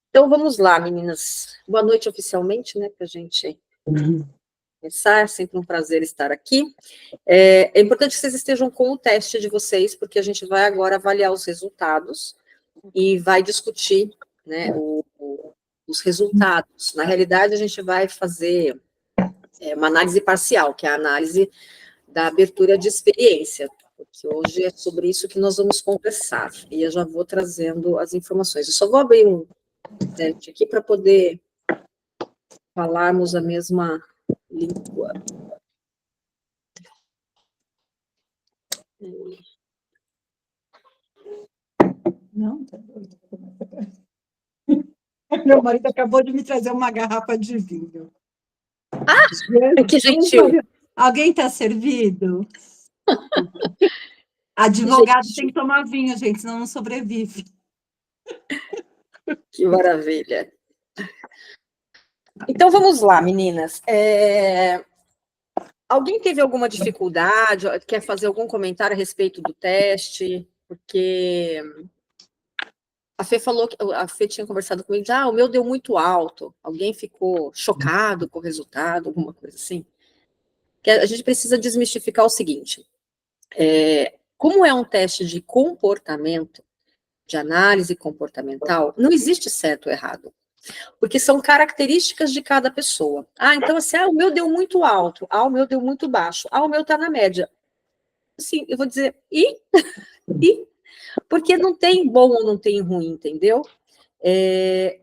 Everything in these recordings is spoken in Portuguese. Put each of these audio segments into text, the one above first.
Então, vamos lá, meninas. Boa noite oficialmente, né, para a gente começar. É sempre um prazer estar aqui. É importante que vocês estejam com o teste de vocês, porque a gente vai agora avaliar os resultados e vai discutir, né, os resultados. Na realidade, a gente vai fazer uma análise parcial, que é a análise da abertura de experiência, porque hoje é sobre isso que nós vamos conversar, e eu já vou trazendo as informações. Eu só vou abrir um teste aqui para poder falarmos a mesma língua. Não, tá doido. Meu marido acabou de me trazer uma garrafa de vinho. Ah, que gentil. Alguém está servido? Advogado tem que tomar vinho, gente, senão não sobrevive. Que maravilha. Então, vamos lá, meninas. Alguém teve alguma dificuldade, quer fazer algum comentário a respeito do teste? Porque a Fê falou, a Fê tinha conversado comigo, o meu deu muito alto. Alguém ficou chocado com o resultado, alguma coisa assim? Que a gente precisa desmistificar o seguinte, como é um teste de comportamento, de análise comportamental, não existe certo ou errado, porque são características de cada pessoa. Então assim, o meu deu muito alto, o meu deu muito baixo, o meu está na média. Assim, eu vou dizer, e? Porque não tem bom ou não tem ruim, entendeu?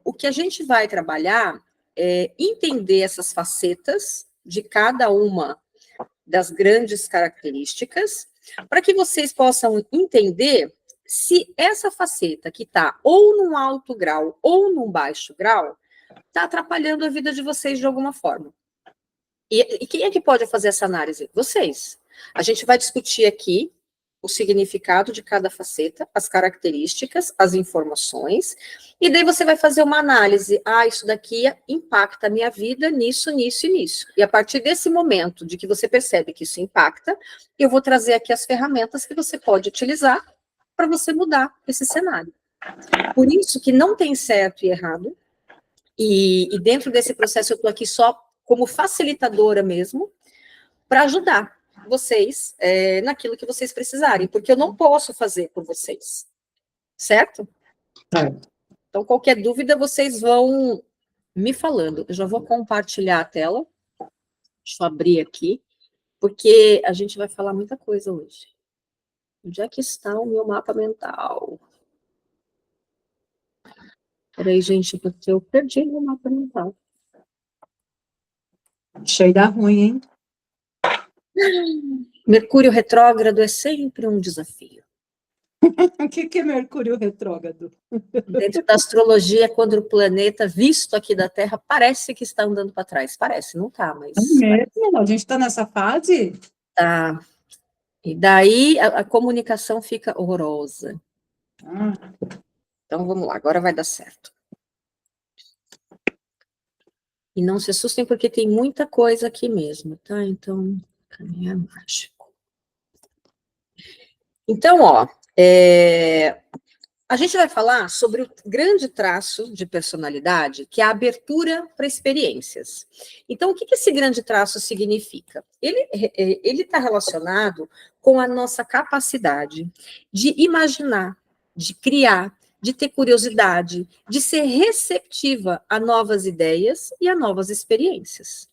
O que a gente vai trabalhar é entender essas facetas de cada uma das grandes características, para que vocês possam entender se essa faceta que está ou num alto grau ou num baixo grau está atrapalhando a vida de vocês de alguma forma. E quem é que pode fazer essa análise? Vocês. A gente vai discutir aqui o significado de cada faceta, as características, as informações, e daí você vai fazer uma análise. Isso daqui impacta a minha vida nisso, nisso e nisso. E a partir desse momento de que você percebe que isso impacta, eu vou trazer aqui as ferramentas que você pode utilizar para você mudar esse cenário. Por isso que não tem certo e errado, e dentro desse processo eu estou aqui só como facilitadora mesmo, para ajudar vocês naquilo que vocês precisarem, porque eu não posso fazer por vocês, certo? Então, qualquer dúvida, vocês vão me falando. Eu já vou compartilhar a tela. Deixa eu abrir aqui, porque a gente vai falar muita coisa hoje. Onde é que está o meu mapa mental? Peraí, gente, porque eu perdi meu mapa mental. Cheio da ruim, hein? Mercúrio retrógrado é sempre um desafio. O que é Mercúrio retrógrado? Dentro da astrologia, quando o planeta visto aqui da Terra parece que está andando para trás. Parece, não está, mas... mesmo? A gente está nessa fase? Tá. E daí a comunicação fica horrorosa. Então, vamos lá, agora vai dar certo. E não se assustem, porque tem muita coisa aqui mesmo, tá? Então, caminhar mágico. Então, a gente vai falar sobre o grande traço de personalidade, que é a abertura para experiências. Então, o que esse grande traço significa? Ele está relacionado com a nossa capacidade de imaginar, de criar, de ter curiosidade, de ser receptiva a novas ideias e a novas experiências.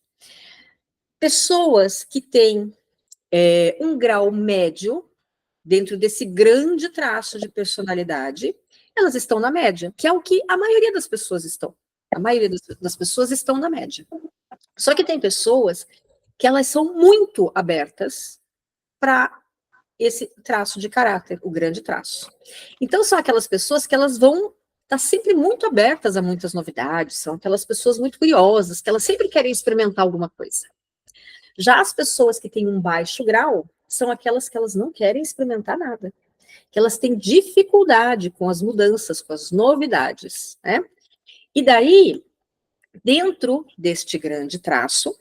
Pessoas que têm um grau médio dentro desse grande traço de personalidade, elas estão na média, que é o que a maioria das pessoas estão. A maioria das pessoas estão na média. Só que tem pessoas que elas são muito abertas para esse traço de caráter, o grande traço. Então, são aquelas pessoas que elas vão estar sempre muito abertas a muitas novidades, são aquelas pessoas muito curiosas, que elas sempre querem experimentar alguma coisa. Já as pessoas que têm um baixo grau, são aquelas que elas não querem experimentar nada, que elas têm dificuldade com as mudanças, com as novidades, né? E daí, dentro deste grande traço,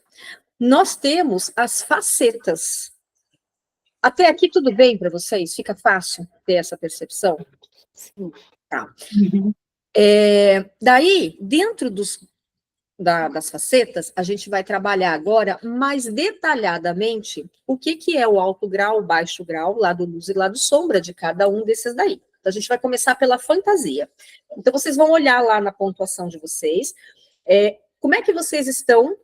nós temos as facetas. Até aqui tudo bem para vocês? Fica fácil ter essa percepção? Sim. Tá. Uhum. Daí, dentro das facetas, a gente vai trabalhar agora mais detalhadamente o que é o alto grau, o baixo grau, lado luz e lado sombra de cada um desses daí. Então, a gente vai começar pela fantasia. Então, vocês vão olhar lá na pontuação de vocês, como é que vocês estão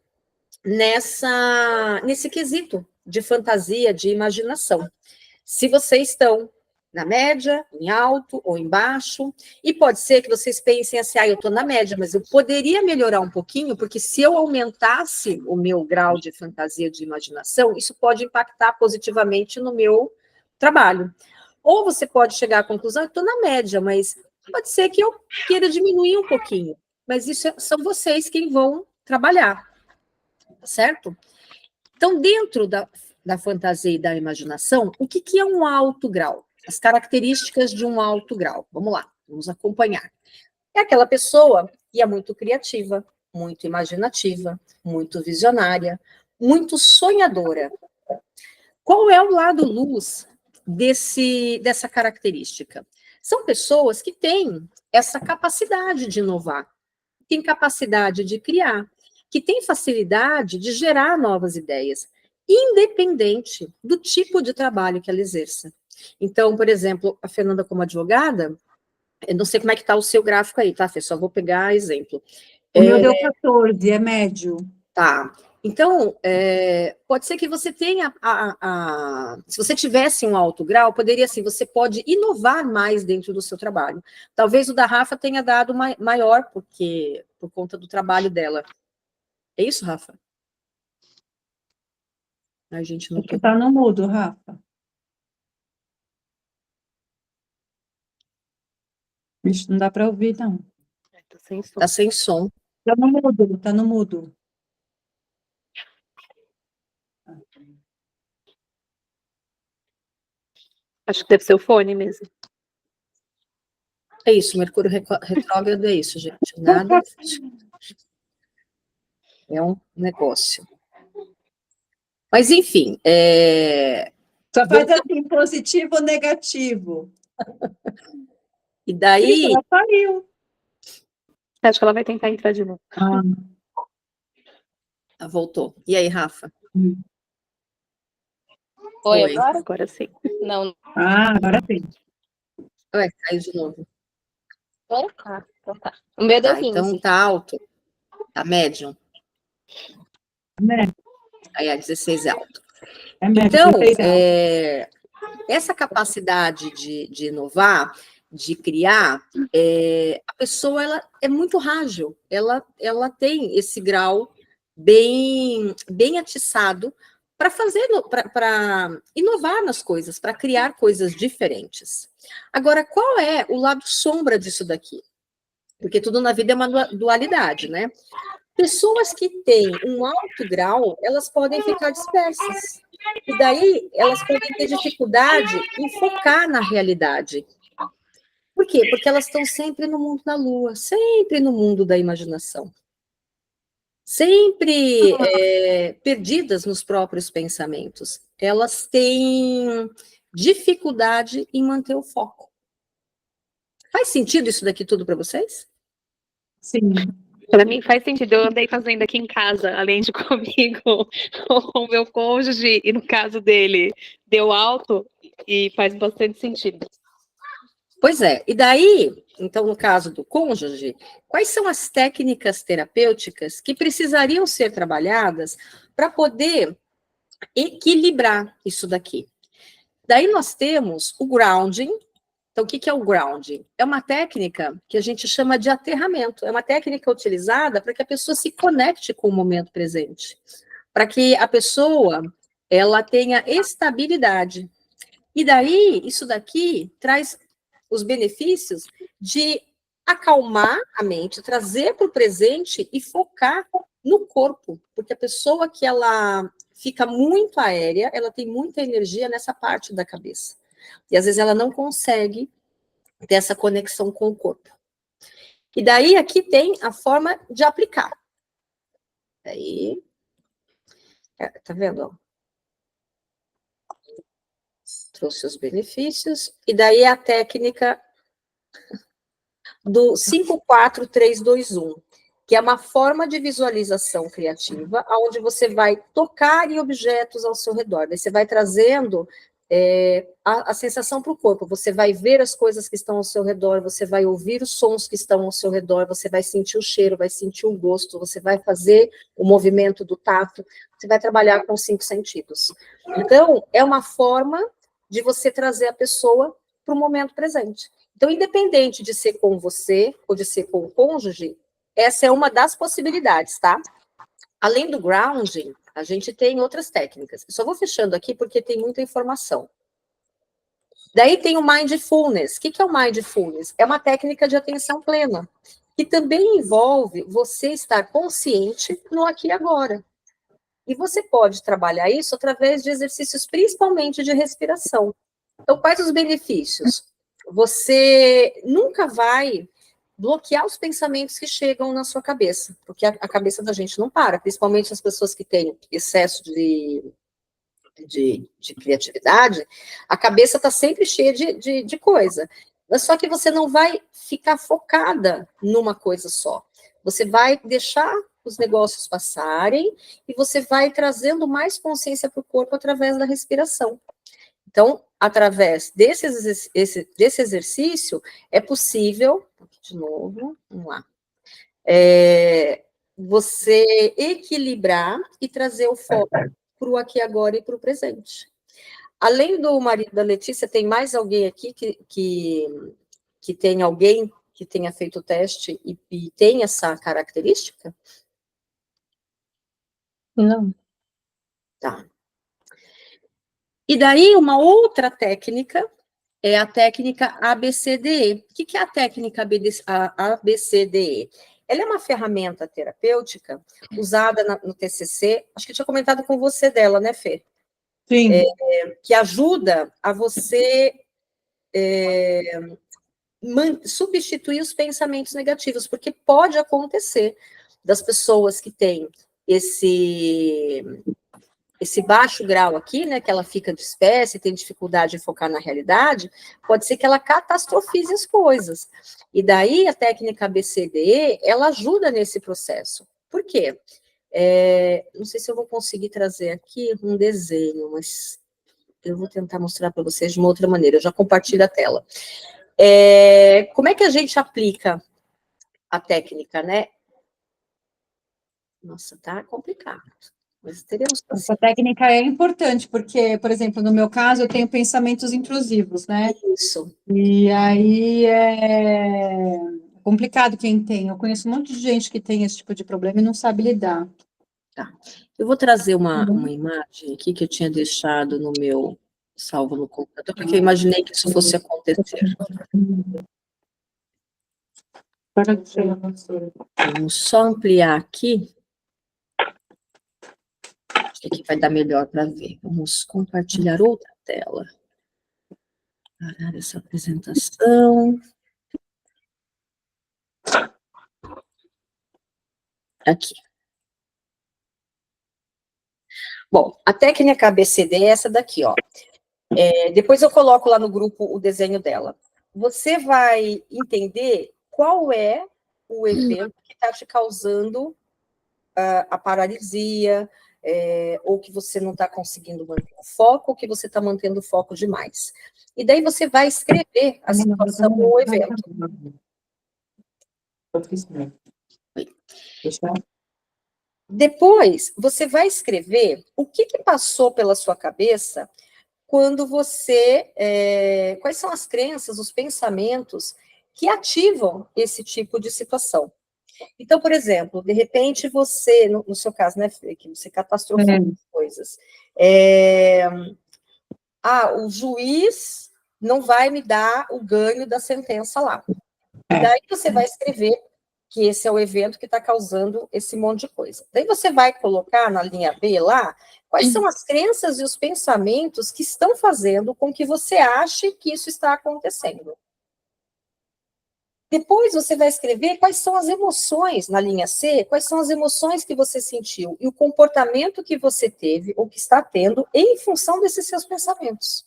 nesse quesito de fantasia, de imaginação. Se vocês estão na média, em alto ou em baixo, e pode ser que vocês pensem assim, eu estou na média, mas eu poderia melhorar um pouquinho, porque se eu aumentasse o meu grau de fantasia, de imaginação, isso pode impactar positivamente no meu trabalho. Ou você pode chegar à conclusão, eu estou na média, mas pode ser que eu queira diminuir um pouquinho, mas isso são vocês quem vão trabalhar, certo? Então, dentro da fantasia e da imaginação, o que é um alto grau? As características de um alto grau. Vamos lá, vamos acompanhar. É aquela pessoa que é muito criativa, muito imaginativa, muito visionária, muito sonhadora. Qual é o lado luz dessa característica? São pessoas que têm essa capacidade de inovar, têm capacidade de criar, que têm facilidade de gerar novas ideias, independente do tipo de trabalho que ela exerça. Então, por exemplo, a Fernanda como advogada, eu não sei como é que está o seu gráfico aí, tá, Fê? Só vou pegar exemplo. O meu deu 14, é médio. Tá. Então, pode ser que você tenha, se você tivesse um alto grau, poderia, assim, você pode inovar mais dentro do seu trabalho. Talvez o da Rafa tenha dado maior, por conta do trabalho dela. É isso, Rafa? A gente não Acho que está no mudo, Rafa. Vixe, não dá para ouvir, não. Tá sem som. Tá sem som. Está no mudo, está no mudo. Acho que deve ser o fone mesmo. É isso, Mercúrio retrógrado é isso, gente. Nada. É um negócio. Mas, enfim. Só faz assim, positivo ou negativo. E daí. Ela saiu. Acho que ela vai tentar entrar de novo. Voltou. E aí, Rafa? Oi, agora? Agora sim. Não. Agora sim. Ué, caiu de novo. Então tá. O meu deu 15. Então tá alto. Tá médium. Médio. Aí a 16 é alto. É médio, Então, 16 é alto. essa capacidade de inovar, de criar, a pessoa ela é muito ágil. Ela tem esse grau bem atiçado para inovar nas coisas, para criar coisas diferentes. Agora, qual é o lado sombra disso daqui? Porque tudo na vida é uma dualidade, né? Pessoas que têm um alto grau, elas podem ficar dispersas. E daí, elas podem ter dificuldade em focar na realidade. Por quê? Porque elas estão sempre no mundo da lua, sempre no mundo da imaginação. Sempre perdidas nos próprios pensamentos. Elas têm dificuldade em manter o foco. Faz sentido isso daqui tudo para vocês? Sim. Para mim faz sentido. Eu andei fazendo aqui em casa, além de comigo, com o meu cônjuge, e no caso dele, deu alto, e faz bastante sentido. Pois é. E daí, então, no caso do cônjuge, quais são as técnicas terapêuticas que precisariam ser trabalhadas para poder equilibrar isso daqui? Daí nós temos o grounding. Então, o que é o grounding? É uma técnica que a gente chama de aterramento. É uma técnica utilizada para que a pessoa se conecte com o momento presente, para que a pessoa ela tenha estabilidade. E daí, isso daqui traz os benefícios de acalmar a mente, trazer para o presente e focar no corpo, porque a pessoa que ela fica muito aérea, ela tem muita energia nessa parte da cabeça. E às vezes ela não consegue ter essa conexão com o corpo. E daí aqui tem a forma de aplicar. Daí, tá vendo? Trouxe os benefícios. E daí a técnica do 54321, que é uma forma de visualização criativa, onde você vai tocar em objetos ao seu redor. Daí você vai trazendo a sensação para o corpo. Você vai ver as coisas que estão ao seu redor, você vai ouvir os sons que estão ao seu redor, você vai sentir o cheiro, vai sentir o gosto, você vai fazer o movimento do tato, você vai trabalhar com os 5 sentidos. Então, é uma forma de você trazer a pessoa para o momento presente. Então, independente de ser com você ou de ser com o cônjuge, essa é uma das possibilidades, tá? Além do grounding, a gente tem outras técnicas. Eu só vou fechando aqui porque tem muita informação. Daí tem o mindfulness. O que é o mindfulness? É uma técnica de atenção plena, que também envolve você estar consciente no aqui e agora. E você pode trabalhar isso através de exercícios, principalmente de respiração. Então, quais os benefícios? Você nunca vai bloquear os pensamentos que chegam na sua cabeça, porque a cabeça da gente não para, principalmente as pessoas que têm excesso de criatividade, a cabeça está sempre cheia de coisa. Mas só que você não vai ficar focada numa coisa só. Você vai deixar os negócios passarem e você vai trazendo mais consciência para o corpo através da respiração. Então, através desse exercício, é possível, aqui de novo, vamos lá, você equilibrar e trazer o foco para o aqui agora e para o presente. Além do marido da Letícia, tem mais alguém aqui que tem alguém que tenha feito o teste e tem essa característica? Não. Tá. E daí, uma outra técnica é a técnica ABCDE. O que é a técnica ABCDE? Ela é uma ferramenta terapêutica usada no TCC, acho que eu tinha comentado com você dela, né, Fê? Sim. Que ajuda a você substituir os pensamentos negativos, porque pode acontecer das pessoas que têm esse baixo grau aqui, né, que ela fica de espécie, tem dificuldade de focar na realidade, pode ser que ela catastrofize as coisas. E daí a técnica ABCDE, ela ajuda nesse processo. Por quê? Não sei se eu vou conseguir trazer aqui um desenho, mas eu vou tentar mostrar para vocês de uma outra maneira. Eu já compartilho a tela. Como é que a gente aplica a técnica, né? Nossa, tá complicado. Mas teremos Essa técnica é importante, porque, por exemplo, no meu caso, eu tenho pensamentos intrusivos, né? isso. E aí é complicado quem tem. Eu conheço um monte de gente que tem esse tipo de problema e não sabe lidar. Tá. Eu vou trazer uma imagem aqui que eu tinha deixado no meu salvo no computador, porque eu imaginei que isso fosse acontecer. Vamos só ampliar aqui. Acho que aqui vai dar melhor para ver. Vamos compartilhar outra tela. Parar essa apresentação. Aqui. Bom, a técnica ABCD é essa daqui, ó. Depois eu coloco lá no grupo o desenho dela. Você vai entender qual é o evento que está te causando a paralisia, ou que você não está conseguindo manter o foco, ou que você está mantendo o foco demais. E daí você vai escrever a situação ou o evento. Depois, você vai escrever o que passou pela sua cabeça quando você... quais são as crenças, os pensamentos que ativam esse tipo de situação. Então, por exemplo, de repente você, no seu caso, né, que você catastrofiza as coisas. O juiz não vai me dar o ganho da sentença lá. E daí você vai escrever que esse é o evento que está causando esse monte de coisa. Daí você vai colocar na linha B lá, quais são as crenças e os pensamentos que estão fazendo com que você ache que isso está acontecendo. Depois você vai escrever quais são as emoções, na linha C, quais são as emoções que você sentiu e o comportamento que você teve ou que está tendo em função desses seus pensamentos.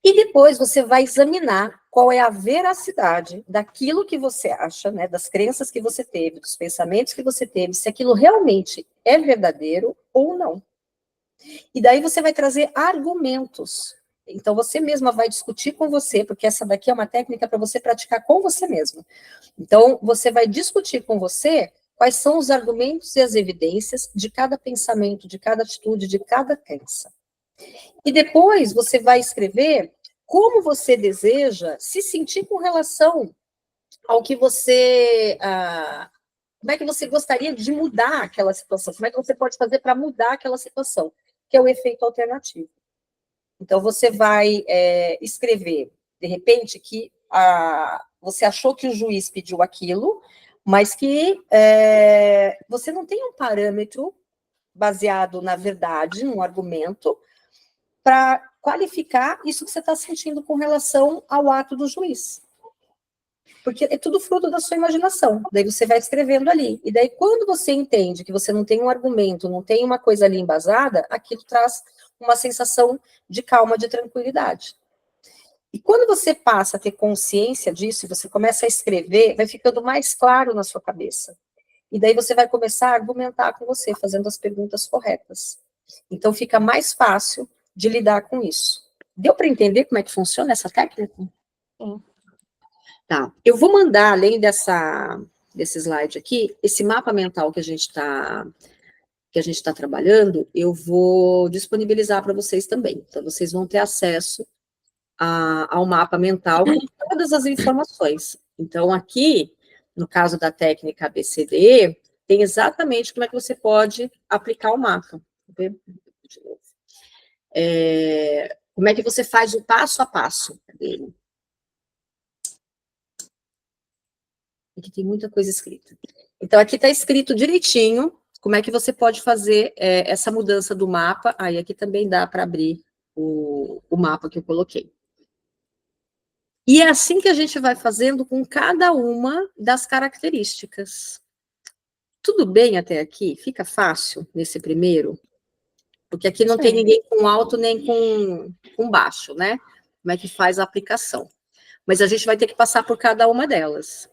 E depois você vai examinar qual é a veracidade daquilo que você acha, né, das crenças que você teve, dos pensamentos que você teve, se aquilo realmente é verdadeiro ou não. E daí você vai trazer argumentos. Então você mesma vai discutir com você, porque essa daqui é uma técnica para você praticar com você mesma. Então você vai discutir com você quais são os argumentos e as evidências de cada pensamento, de cada atitude, de cada crença. E depois você vai escrever como você deseja se sentir com relação ao que você... como é que você gostaria de mudar aquela situação? Como é que você pode fazer para mudar aquela situação? Que é o efeito alternativo. Então, você vai escrever, de repente, que você achou que o juiz pediu aquilo, mas que você não tem um parâmetro baseado na verdade, num argumento, para qualificar isso que você está sentindo com relação ao ato do juiz. Porque é tudo fruto da sua imaginação. Daí você vai escrevendo ali. E daí, quando você entende que você não tem um argumento, não tem uma coisa ali embasada, aquilo traz uma sensação de calma, de tranquilidade. E quando você passa a ter consciência disso, e você começa a escrever, vai ficando mais claro na sua cabeça. E daí você vai começar a argumentar com você, fazendo as perguntas corretas. Então, fica mais fácil de lidar com isso. Deu para entender como é que funciona essa técnica? Sim. Tá. Eu vou mandar, além desse slide aqui, esse mapa mental que a gente está trabalhando, eu vou disponibilizar para vocês também. Então, vocês vão ter acesso ao mapa mental com todas as informações. Então, aqui, no caso da técnica ABCDE, tem exatamente como é que você pode aplicar o mapa. Vou ver de novo. Como é que você faz o passo a passo dele. Aqui tem muita coisa escrita. Então, aqui está escrito direitinho como é que você pode fazer essa mudança do mapa. Aí, aqui também dá para abrir o mapa que eu coloquei. E é assim que a gente vai fazendo com cada uma das características. Tudo bem até aqui? Fica fácil nesse primeiro? Porque aqui não tem ninguém com alto nem com baixo, né? Como é que faz a aplicação? Mas a gente vai ter que passar por cada uma delas.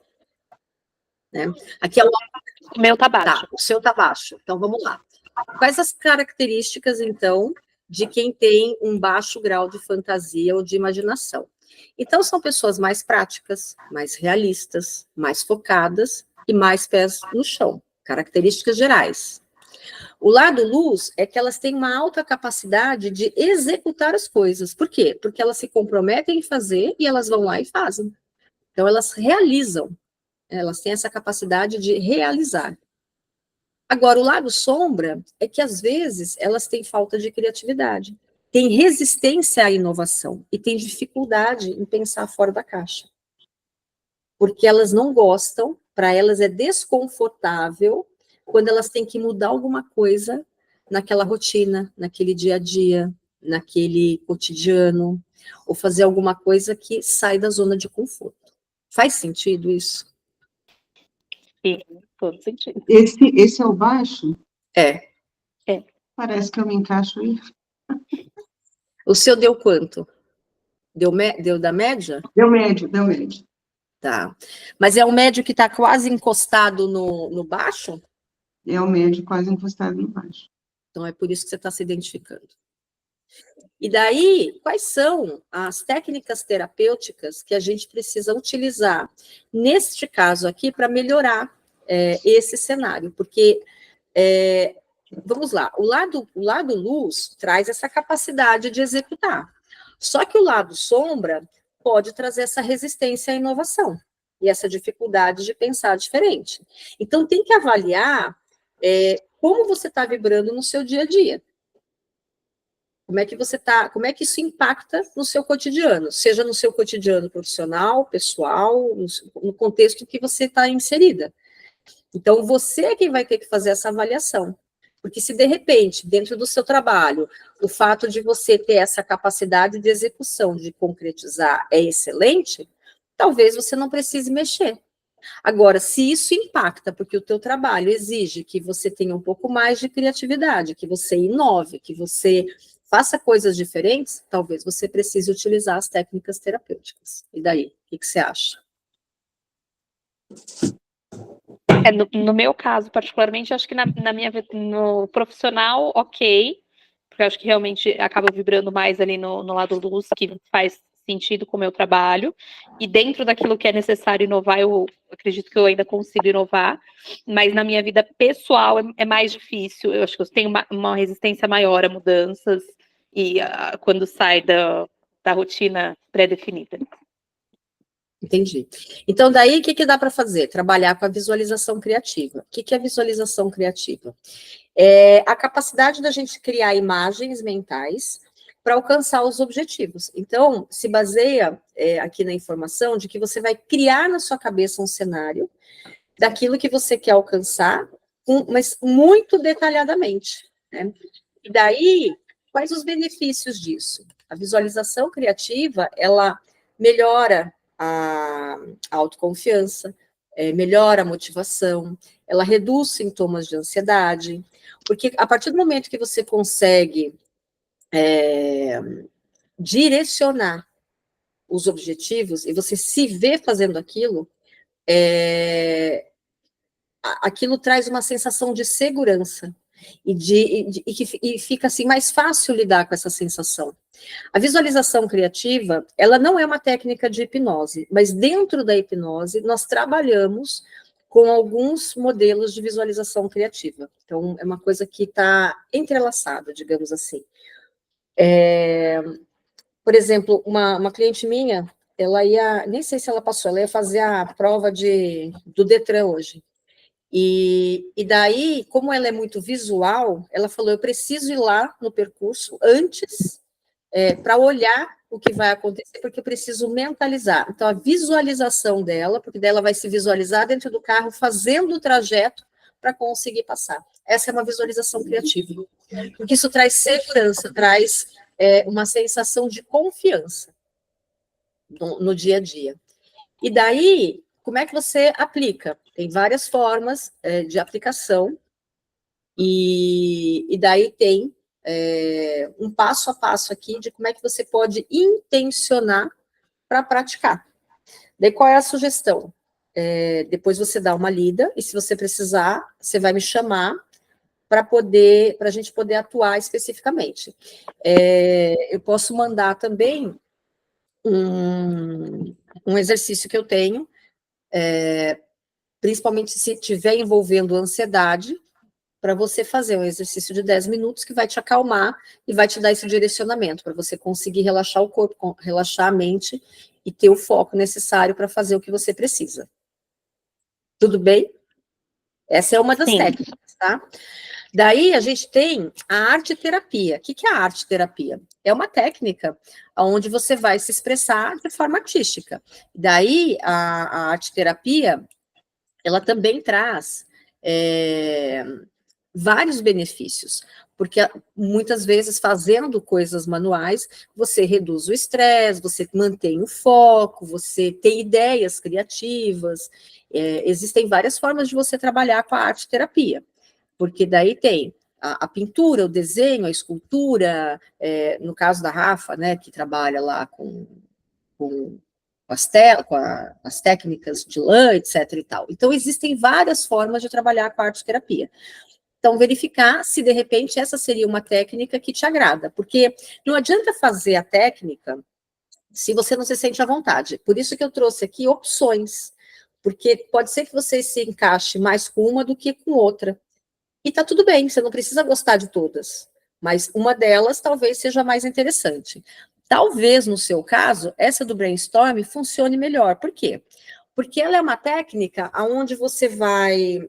Né? Aqui é o meu tá baixo. Tá, o seu tá baixo. Então, vamos lá. Quais as características, então, de quem tem um baixo grau de fantasia ou de imaginação? Então, são pessoas mais práticas, mais realistas, mais focadas e mais pés no chão. Características gerais. O lado luz é que elas têm uma alta capacidade de executar as coisas. Por quê? Porque elas se comprometem em fazer e elas vão lá e fazem. Então, elas realizam. Elas têm essa capacidade de realizar. Agora, o lado sombra é que, às vezes, elas têm falta de criatividade, têm resistência à inovação e têm dificuldade em pensar fora da caixa. Porque elas não gostam, para elas é desconfortável quando elas têm que mudar alguma coisa naquela rotina, naquele dia a dia, naquele cotidiano, ou fazer alguma coisa que sai da zona de conforto. Faz sentido isso? Sim, todo sentido. Esse é o baixo? É. Parece que eu me encaixo aí. O seu deu quanto? Deu da média? Deu médio, deu médio. Tá. Mas é o médio que está quase encostado no baixo? É o médio quase encostado no baixo. Então, é por isso que você está se identificando. E daí, quais são as técnicas terapêuticas que a gente precisa utilizar, neste caso aqui, para melhorar esse cenário? Porque, vamos lá, o lado luz traz essa capacidade de executar. Só que o lado sombra pode trazer essa resistência à inovação e essa dificuldade de pensar diferente. Então, tem que avaliar como você está vibrando no seu dia a dia. Como é que você está, como é que isso impacta no seu cotidiano, seja no seu cotidiano profissional, pessoal, no contexto que você está inserida. Então, você é quem vai ter que fazer essa avaliação. Porque se, de repente, dentro do seu trabalho, o fato de você ter essa capacidade de execução, de concretizar, é excelente, talvez você não precise mexer. Agora, se isso impacta, porque o teu trabalho exige que você tenha um pouco mais de criatividade, que você inove, que você faça coisas diferentes, talvez você precise utilizar as técnicas terapêuticas. E daí, o que você acha? No meu caso, particularmente, acho que no profissional, ok, porque eu acho que realmente acaba vibrando mais ali no lado luz, que faz sentido com o meu trabalho, e dentro daquilo que é necessário inovar, eu acredito que eu ainda consigo inovar, mas na minha vida pessoal é mais difícil, eu acho que eu tenho uma resistência maior a mudanças, e quando sai da rotina pré-definida. Entendi. Então, daí, o que dá para fazer? Trabalhar com a visualização criativa. O que é visualização criativa? É a capacidade da gente criar imagens mentais para alcançar os objetivos. Então, se baseia aqui na informação de que você vai criar na sua cabeça um cenário daquilo que você quer alcançar, mas muito detalhadamente, né? E daí, quais os benefícios disso? A visualização criativa, ela melhora a autoconfiança, melhora a motivação, ela reduz sintomas de ansiedade, porque a partir do momento que você consegue direcionar os objetivos e você se vê fazendo aquilo, aquilo traz uma sensação de segurança e fica assim mais fácil lidar com essa sensação. A visualização criativa, ela não é uma técnica de hipnose, mas dentro da hipnose nós trabalhamos com alguns modelos de visualização criativa. Então, é uma coisa que está entrelaçada, digamos assim. Por exemplo, uma cliente minha, ela ia, nem sei se ela passou, ela ia fazer a prova do Detran hoje. E daí, como ela é muito visual, ela falou, eu preciso ir lá no percurso antes para olhar o que vai acontecer, porque eu preciso mentalizar. Então, a visualização dela, porque daí ela vai se visualizar dentro do carro, fazendo o trajeto para conseguir passar. Essa é uma visualização criativa, porque isso traz segurança, traz uma sensação de confiança no dia a dia. E daí, como é que você aplica? Tem várias formas de aplicação, e daí tem um passo a passo aqui de como é que você pode intencionar para praticar. Daí, qual é a sugestão? Depois você dá uma lida, e se você precisar, você vai me chamar para a gente poder atuar especificamente. Eu posso mandar também um exercício que eu tenho, principalmente se estiver envolvendo ansiedade, para você fazer um exercício de 10 minutos que vai te acalmar e vai te dar esse direcionamento, para você conseguir relaxar o corpo, relaxar a mente e ter o foco necessário para fazer o que você precisa. Tudo bem? Essa é uma das técnicas, tá? Daí a gente tem a arte-terapia. O que é a arte-terapia? É uma técnica onde você vai se expressar de forma artística. Daí a arte-terapia, ela também traz vários benefícios, porque muitas vezes fazendo coisas manuais, você reduz o estresse, você mantém o foco, você tem ideias criativas, existem várias formas de você trabalhar com a arte-terapia, porque daí tem a pintura, o desenho, a escultura, no caso da Rafa, né, que trabalha lá com as técnicas de lã, etc. e tal. Então, existem várias formas de trabalhar com a arte-terapia. Então, verificar se, de repente, essa seria uma técnica que te agrada, porque não adianta fazer a técnica se você não se sente à vontade. Por isso que eu trouxe aqui opções, porque pode ser que você se encaixe mais com uma do que com outra. E tá tudo bem, você não precisa gostar de todas, mas uma delas talvez seja mais interessante. Talvez, no seu caso, essa do brainstorm funcione melhor. Por quê? Porque ela é uma técnica onde você vai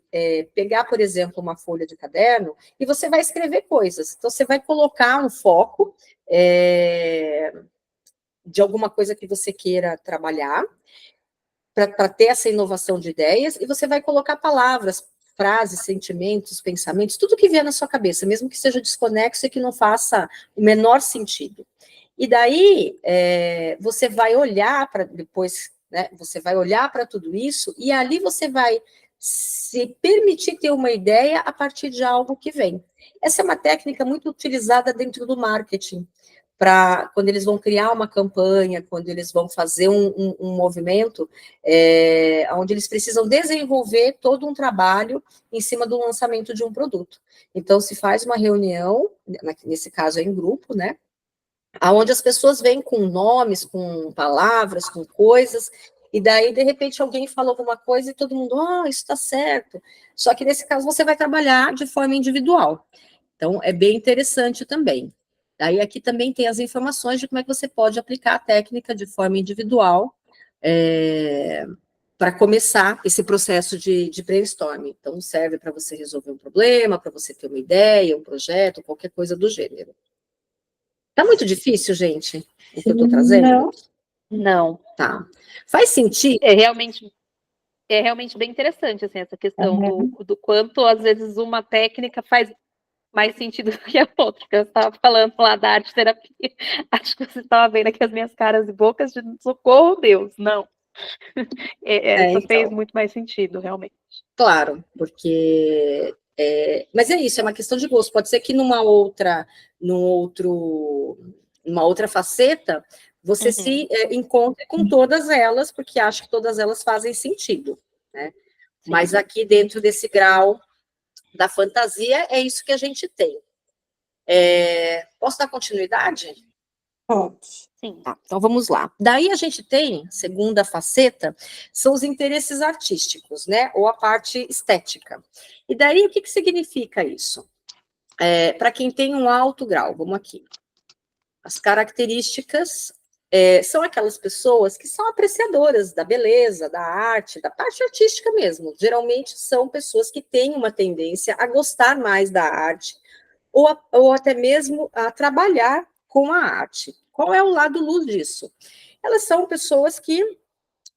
pegar, por exemplo, uma folha de caderno e você vai escrever coisas. Então, você vai colocar um foco de alguma coisa que você queira trabalhar para ter essa inovação de ideias, e você vai colocar palavras, frases, sentimentos, pensamentos, tudo que vier na sua cabeça, mesmo que seja desconexo e que não faça o menor sentido. E daí, você vai olhar para depois, né, você vai olhar para tudo isso, e ali você vai se permitir ter uma ideia a partir de algo que vem. Essa é uma técnica muito utilizada dentro do marketing, para quando eles vão criar uma campanha, quando eles vão fazer um movimento, onde eles precisam desenvolver todo um trabalho em cima do lançamento de um produto. Então, se faz uma reunião, nesse caso é em grupo, né, onde as pessoas vêm com nomes, com palavras, com coisas, e daí, de repente, alguém fala alguma coisa e todo mundo, isso está certo. Só que, nesse caso, você vai trabalhar de forma individual. Então, é bem interessante também. Daí, aqui também tem as informações de como é que você pode aplicar a técnica de forma individual para começar esse processo de brainstorming. Então, serve para você resolver um problema, para você ter uma ideia, um projeto, qualquer coisa do gênero. Tá muito difícil, gente, o que eu estou trazendo? Não. Não. Tá. Faz sentido? É realmente bem interessante, assim, essa questão do quanto, às vezes, uma técnica faz mais sentido do que a outra. Eu estava falando lá da arte terapia, acho que você estava vendo aqui as minhas caras e bocas de socorro, Deus, não. Essa então. fez muito mais sentido, realmente. Claro, porque... mas é isso, é uma questão de gosto. Pode ser que numa outra faceta, você se encontre com todas elas, porque acha que todas elas fazem sentido, né? Mas aqui dentro desse grau da fantasia, é isso que a gente tem. Posso dar continuidade? Pode. Sim. Tá, então vamos lá. Daí a gente tem, segunda faceta, são os interesses artísticos, né? Ou a parte estética. E daí, o que significa isso? Para quem tem um alto grau, vamos aqui. As características são aquelas pessoas que são apreciadoras da beleza, da arte, da parte artística mesmo. Geralmente são pessoas que têm uma tendência a gostar mais da arte, ou até mesmo a trabalhar com a arte. Qual é o lado luz disso? Elas são pessoas que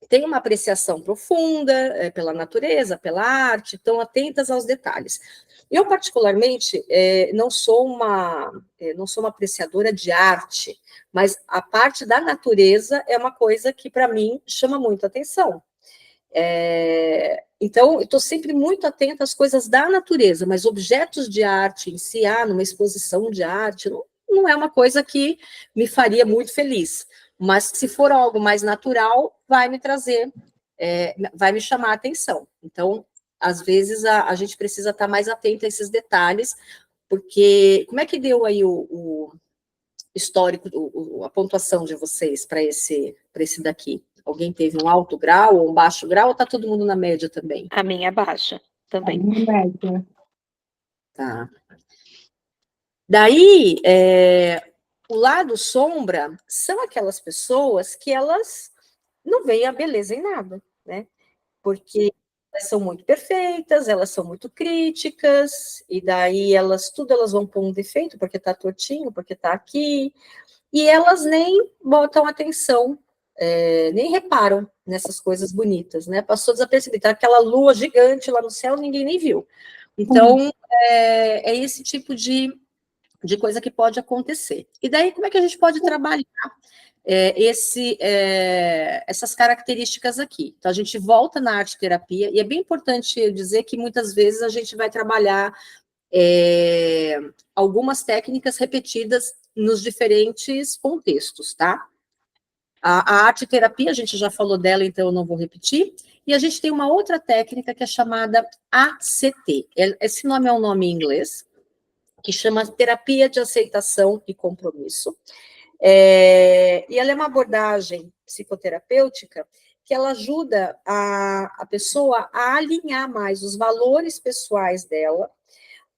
têm uma apreciação profunda pela natureza, pela arte, estão atentas aos detalhes. Eu, particularmente, não sou uma apreciadora de arte, mas a parte da natureza é uma coisa que, para mim, chama muito atenção. Então, eu estou sempre muito atenta às coisas da natureza, mas objetos de arte em si, numa exposição de arte, não é uma coisa que me faria muito feliz. Mas, se for algo mais natural, vai me trazer, vai me chamar a atenção. Então, às vezes, a gente precisa estar mais atento a esses detalhes, porque como é que deu aí o histórico, a pontuação de vocês para esse daqui? Alguém teve um alto grau ou um baixo grau, ou está todo mundo na média também? A minha é baixa também. A minha média. Tá. Daí, o lado sombra são aquelas pessoas que elas não veem a beleza em nada, né? Porque elas são muito perfeitas, elas são muito críticas, e daí tudo elas vão pôr um defeito, porque tá tortinho, porque tá aqui, e elas nem botam atenção, nem reparam nessas coisas bonitas, né? Passou desapercebido, tá aquela lua gigante lá no céu, ninguém nem viu. Então, é esse tipo de coisa que pode acontecer. E daí, como é que a gente pode trabalhar essas características aqui? Então, a gente volta na arte terapia, e é bem importante dizer que muitas vezes a gente vai trabalhar algumas técnicas repetidas nos diferentes contextos, tá? A arte terapia, a gente já falou dela, então eu não vou repetir. E a gente tem uma outra técnica que é chamada ACT. Esse nome é um nome em inglês, que chama Terapia de Aceitação e Compromisso. E ela é uma abordagem psicoterapêutica que ela ajuda a pessoa a alinhar mais os valores pessoais dela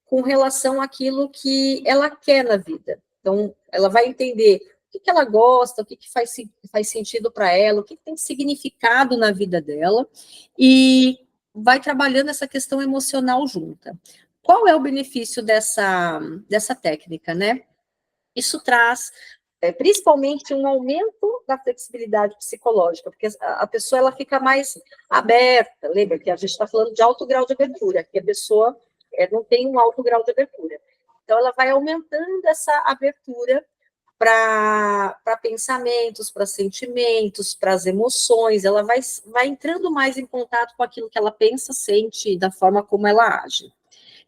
com relação àquilo que ela quer na vida. Então, ela vai entender o que ela gosta, o que faz sentido para ela, o que tem significado na vida dela, e vai trabalhando essa questão emocional junta. Qual é o benefício dessa técnica, né? Isso traz, principalmente, um aumento da flexibilidade psicológica, porque a pessoa ela fica mais aberta. Lembra que a gente está falando de alto grau de abertura, que a pessoa não tem um alto grau de abertura. Então, ela vai aumentando essa abertura para pensamentos, para sentimentos, para as emoções, ela vai entrando mais em contato com aquilo que ela pensa, sente, e da forma como ela age.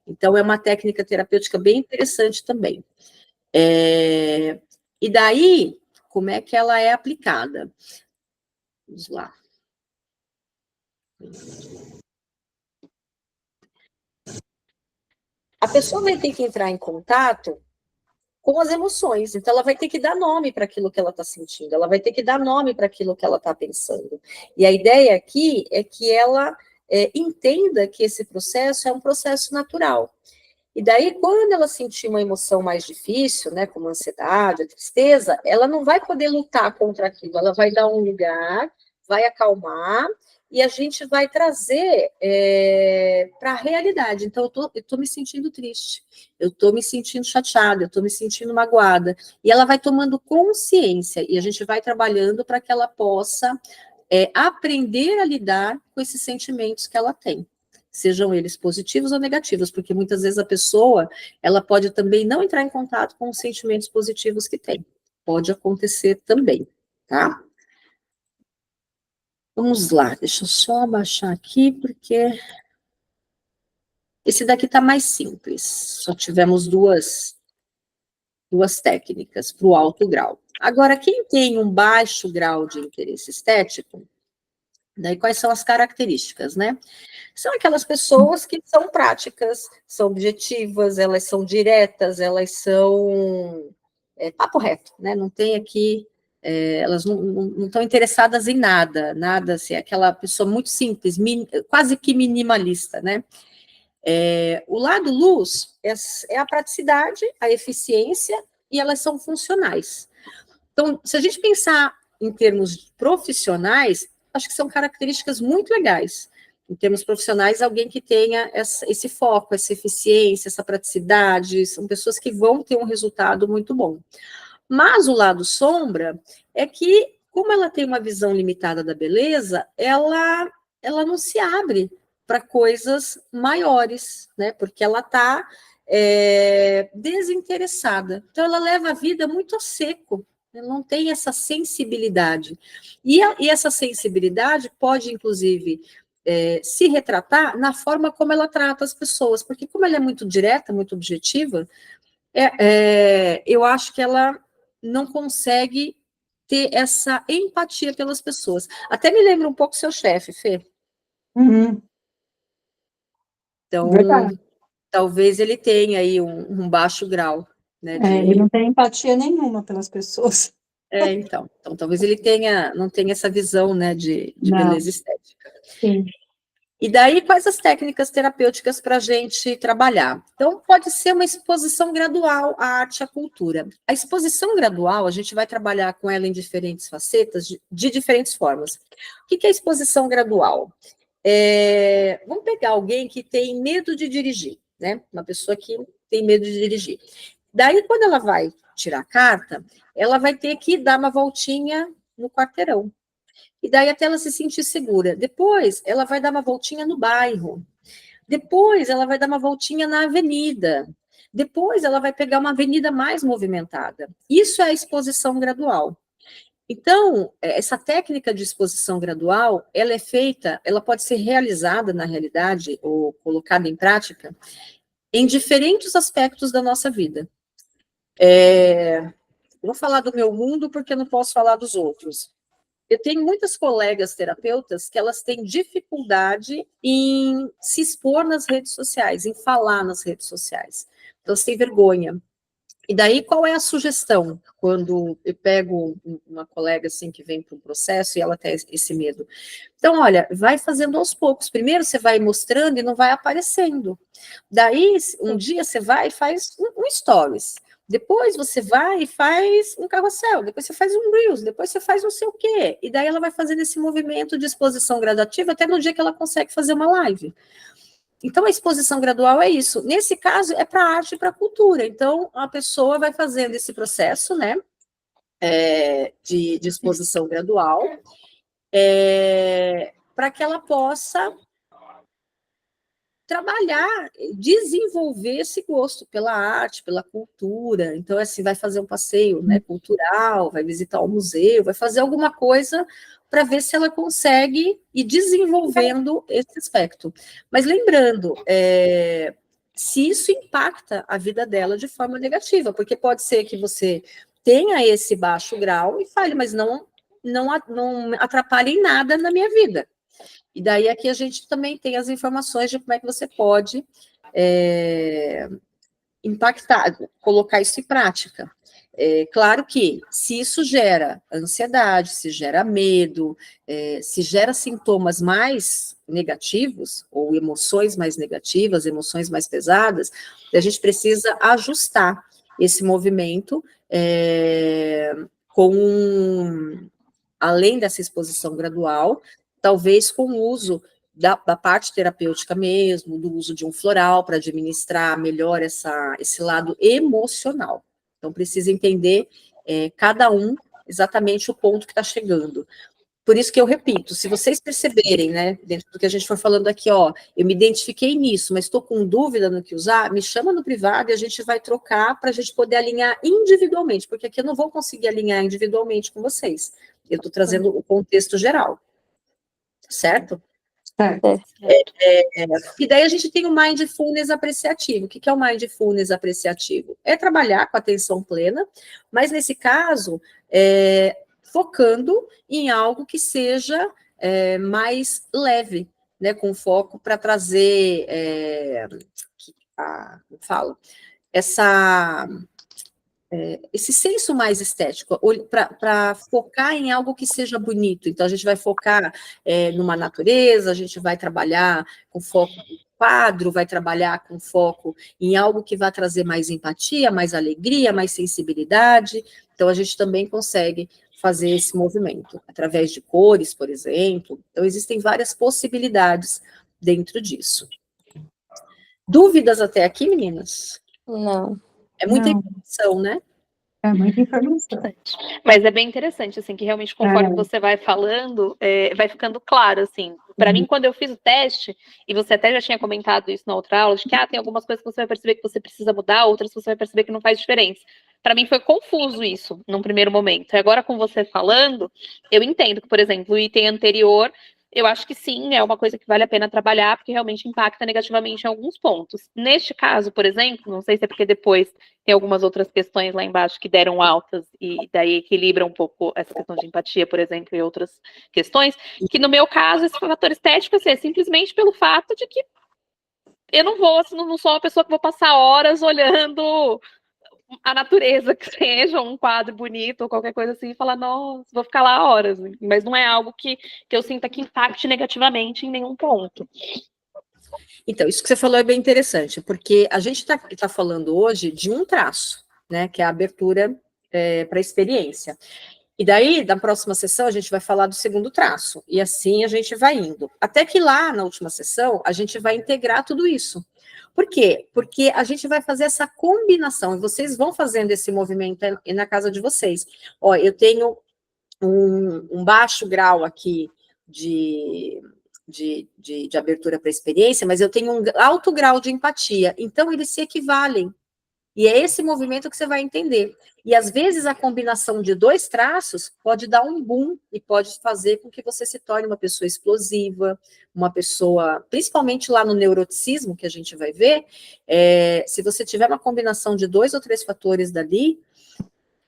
Então, é uma técnica terapêutica bem interessante também. E daí, como é que ela é aplicada? Vamos lá. A pessoa vai ter que entrar em contato com as emoções, então ela vai ter que dar nome para aquilo que ela está sentindo, ela vai ter que dar nome para aquilo que ela está pensando. E a ideia aqui é que ela entenda que esse processo é um processo natural. E daí, quando ela sentir uma emoção mais difícil, né, como a ansiedade, a tristeza, ela não vai poder lutar contra aquilo, ela vai dar um lugar, vai acalmar, e a gente vai trazer para a realidade. Então, eu estou me sentindo triste, eu estou me sentindo chateada, eu estou me sentindo magoada, e ela vai tomando consciência, e a gente vai trabalhando para que ela possa aprender a lidar com esses sentimentos que ela tem, sejam eles positivos ou negativos, porque muitas vezes a pessoa, ela pode também não entrar em contato com os sentimentos positivos que tem. Pode acontecer também, tá? Vamos lá, deixa eu só abaixar aqui, porque esse daqui está mais simples. Só tivemos duas técnicas para o alto grau. Agora, quem tem um baixo grau de interesse estético, daí quais são as características, né? São aquelas pessoas que são práticas, são objetivas, elas são diretas, elas são papo reto, né? Não tem aqui, elas não estão interessadas em nada, assim, aquela pessoa muito simples, quase que minimalista, né? O lado luz é a praticidade, a eficiência, e elas são funcionais. Então, se a gente pensar em termos profissionais, acho que são características muito legais. Em termos profissionais, alguém que tenha esse foco, essa eficiência, essa praticidade, são pessoas que vão ter um resultado muito bom. Mas o lado sombra é que, como ela tem uma visão limitada da beleza, ela não se abre para coisas maiores, né? Porque ela está desinteressada. Então, ela leva a vida muito a seco, ela não tem essa sensibilidade. E essa sensibilidade pode, inclusive, se retratar na forma como ela trata as pessoas, porque como ela é muito direta, muito objetiva, eu acho que ela não consegue ter essa empatia pelas pessoas. Até me lembra um pouco seu chefe, Fê. Uhum. Então, Verdade. talvez ele tenha aí um baixo grau, né? Ele não tem empatia nenhuma pelas pessoas. Então, talvez ele não tenha essa visão, né, de Não. beleza estética. Sim. E daí, quais as técnicas terapêuticas para a gente trabalhar? Então, pode ser uma exposição gradual à arte e à cultura. A exposição gradual, a gente vai trabalhar com ela em diferentes facetas, de diferentes formas. O que é exposição gradual? Vamos pegar alguém que tem medo de dirigir, né? Uma pessoa que tem medo de dirigir. Daí, quando ela vai tirar a carta, ela vai ter que dar uma voltinha no quarteirão. E daí até ela se sentir segura. Depois, ela vai dar uma voltinha no bairro. Depois, ela vai dar uma voltinha na avenida. Depois, ela vai pegar uma avenida mais movimentada. Isso é a exposição gradual. Então, essa técnica de exposição gradual, ela é feita, ela pode ser realizada na realidade, ou colocada em prática, em diferentes aspectos da nossa vida. Vou falar do meu mundo porque eu não posso falar dos outros. Eu tenho muitas colegas terapeutas que elas têm dificuldade em se expor nas redes sociais, em falar nas redes sociais. Elas têm vergonha. E daí, qual é a sugestão? Quando eu pego uma colega assim que vem para um processo e ela tem esse medo. Então, olha, vai fazendo aos poucos. Primeiro você vai mostrando e não vai aparecendo. Daí, um dia você vai e faz um stories. Depois você vai e faz um carrossel, depois você faz um Reels, depois você faz não sei o quê. E daí ela vai fazendo esse movimento de exposição gradativa até no dia que ela consegue fazer uma live. Então, a exposição gradual é isso. Nesse caso, é para a arte e para a cultura. Então, a pessoa vai fazendo esse processo, né, de exposição gradual, para que ela possa trabalhar, desenvolver esse gosto pela arte, pela cultura. Então, assim, vai fazer um passeio, né, cultural, vai visitar um museu, vai fazer alguma coisa para ver se ela consegue ir desenvolvendo esse aspecto. Mas lembrando, se isso impacta a vida dela de forma negativa, porque pode ser que você tenha esse baixo grau e fale, mas não atrapalha em nada na minha vida. E daí aqui a gente também tem as informações de como é que você pode impactar, colocar isso em prática. Claro que se isso gera ansiedade, se gera medo, se gera sintomas mais negativos, ou emoções mais negativas, emoções mais pesadas, a gente precisa ajustar esse movimento além dessa exposição gradual, talvez com o uso da parte terapêutica mesmo, do uso de um floral para administrar melhor esse lado emocional. Então, precisa entender cada um exatamente o ponto que está chegando. Por isso que eu repito, se vocês perceberem, né, dentro do que a gente for falando aqui, ó, eu me identifiquei nisso, mas estou com dúvida no que usar, me chama no privado e a gente vai trocar para a gente poder alinhar individualmente, porque aqui eu não vou conseguir alinhar individualmente com vocês. Eu estou trazendo o contexto geral. Certo? Certo. E daí a gente tem o mindfulness apreciativo. O que é o mindfulness apreciativo? É trabalhar com atenção plena, mas nesse caso, focando em algo que seja mais leve, né, com foco para trazer, esse senso mais estético, para focar em algo que seja bonito. Então, a gente vai focar numa natureza, a gente vai trabalhar com foco em quadro, vai trabalhar com foco em algo que vai trazer mais empatia, mais alegria, mais sensibilidade. Então, a gente também consegue fazer esse movimento, através de cores, por exemplo. Então, existem várias possibilidades dentro disso. Dúvidas até aqui, meninas? Não. É muita informação, né? É muita informação. Mas é bem interessante, assim, que realmente conforme você vai falando, vai ficando claro, assim. Para mim, quando eu fiz o teste, e você até já tinha comentado isso na outra aula, de que tem algumas coisas que você vai perceber que você precisa mudar, outras que você vai perceber que não faz diferença. Para mim foi confuso isso, num primeiro momento. E agora com você falando, eu entendo que, por exemplo, o item anterior, eu acho que sim, é uma coisa que vale a pena trabalhar, porque realmente impacta negativamente em alguns pontos. Neste caso, por exemplo, não sei se é porque depois tem algumas outras questões lá embaixo que deram altas e daí equilibra um pouco essa questão de empatia, por exemplo, e outras questões, que no meu caso, esse fator estético é simplesmente pelo fato de que eu não sou uma pessoa que vou passar horas olhando a natureza, que seja um quadro bonito ou qualquer coisa assim, e falar, nossa, vou ficar lá horas, mas não é algo que eu sinta que impacte negativamente em nenhum ponto. Então, isso que você falou é bem interessante, porque a gente está falando hoje de um traço, né, que é a abertura para a experiência. E daí, na próxima sessão, a gente vai falar do segundo traço, e assim a gente vai indo. Até que lá, na última sessão, a gente vai integrar tudo isso. Por quê? Porque a gente vai fazer essa combinação, e vocês vão fazendo esse movimento na casa de vocês. Ó, eu tenho um baixo grau aqui de abertura para a experiência, mas eu tenho um alto grau de empatia, então eles se equivalem. E é esse movimento que você vai entender. E às vezes a combinação de dois traços pode dar um boom e pode fazer com que você se torne uma pessoa explosiva, uma pessoa, principalmente lá no neuroticismo, que a gente vai ver, se você tiver uma combinação de 2 ou 3 fatores dali,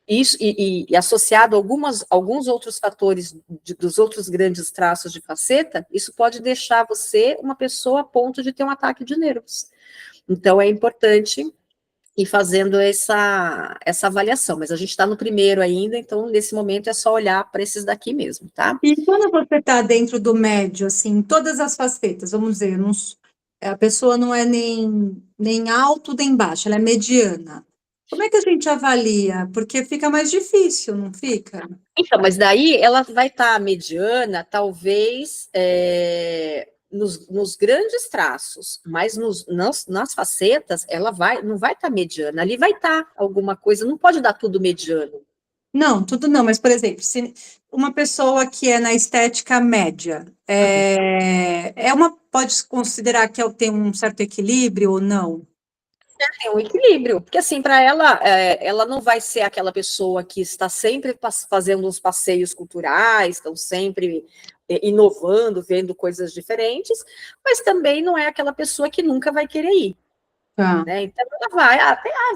isso, e associado a alguns outros fatores dos outros grandes traços de faceta, isso pode deixar você uma pessoa a ponto de ter um ataque de nervos. Então, é importante ir fazendo essa avaliação, mas a gente está no primeiro ainda, então, nesse momento, é só olhar para esses daqui mesmo, tá? E quando você está dentro do médio, assim, todas as facetas, vamos dizer, a pessoa não é nem alto nem baixo, ela é mediana. Como é que a gente avalia? Porque fica mais difícil, não fica? Então, mas daí ela vai estar mediana, talvez, nos grandes traços, mas nas facetas, ela não vai estar mediana, ali vai estar alguma coisa, não pode dar tudo mediano. Não, tudo não, mas, por exemplo, se uma pessoa que é na estética média, pode considerar que tem um certo equilíbrio ou não? Tem um equilíbrio, porque assim, para ela, ela não vai ser aquela pessoa que está sempre fazendo uns passeios culturais, estão sempre inovando, vendo coisas diferentes, mas também não é aquela pessoa que nunca vai querer ir. Tá. Né? Então ela vai,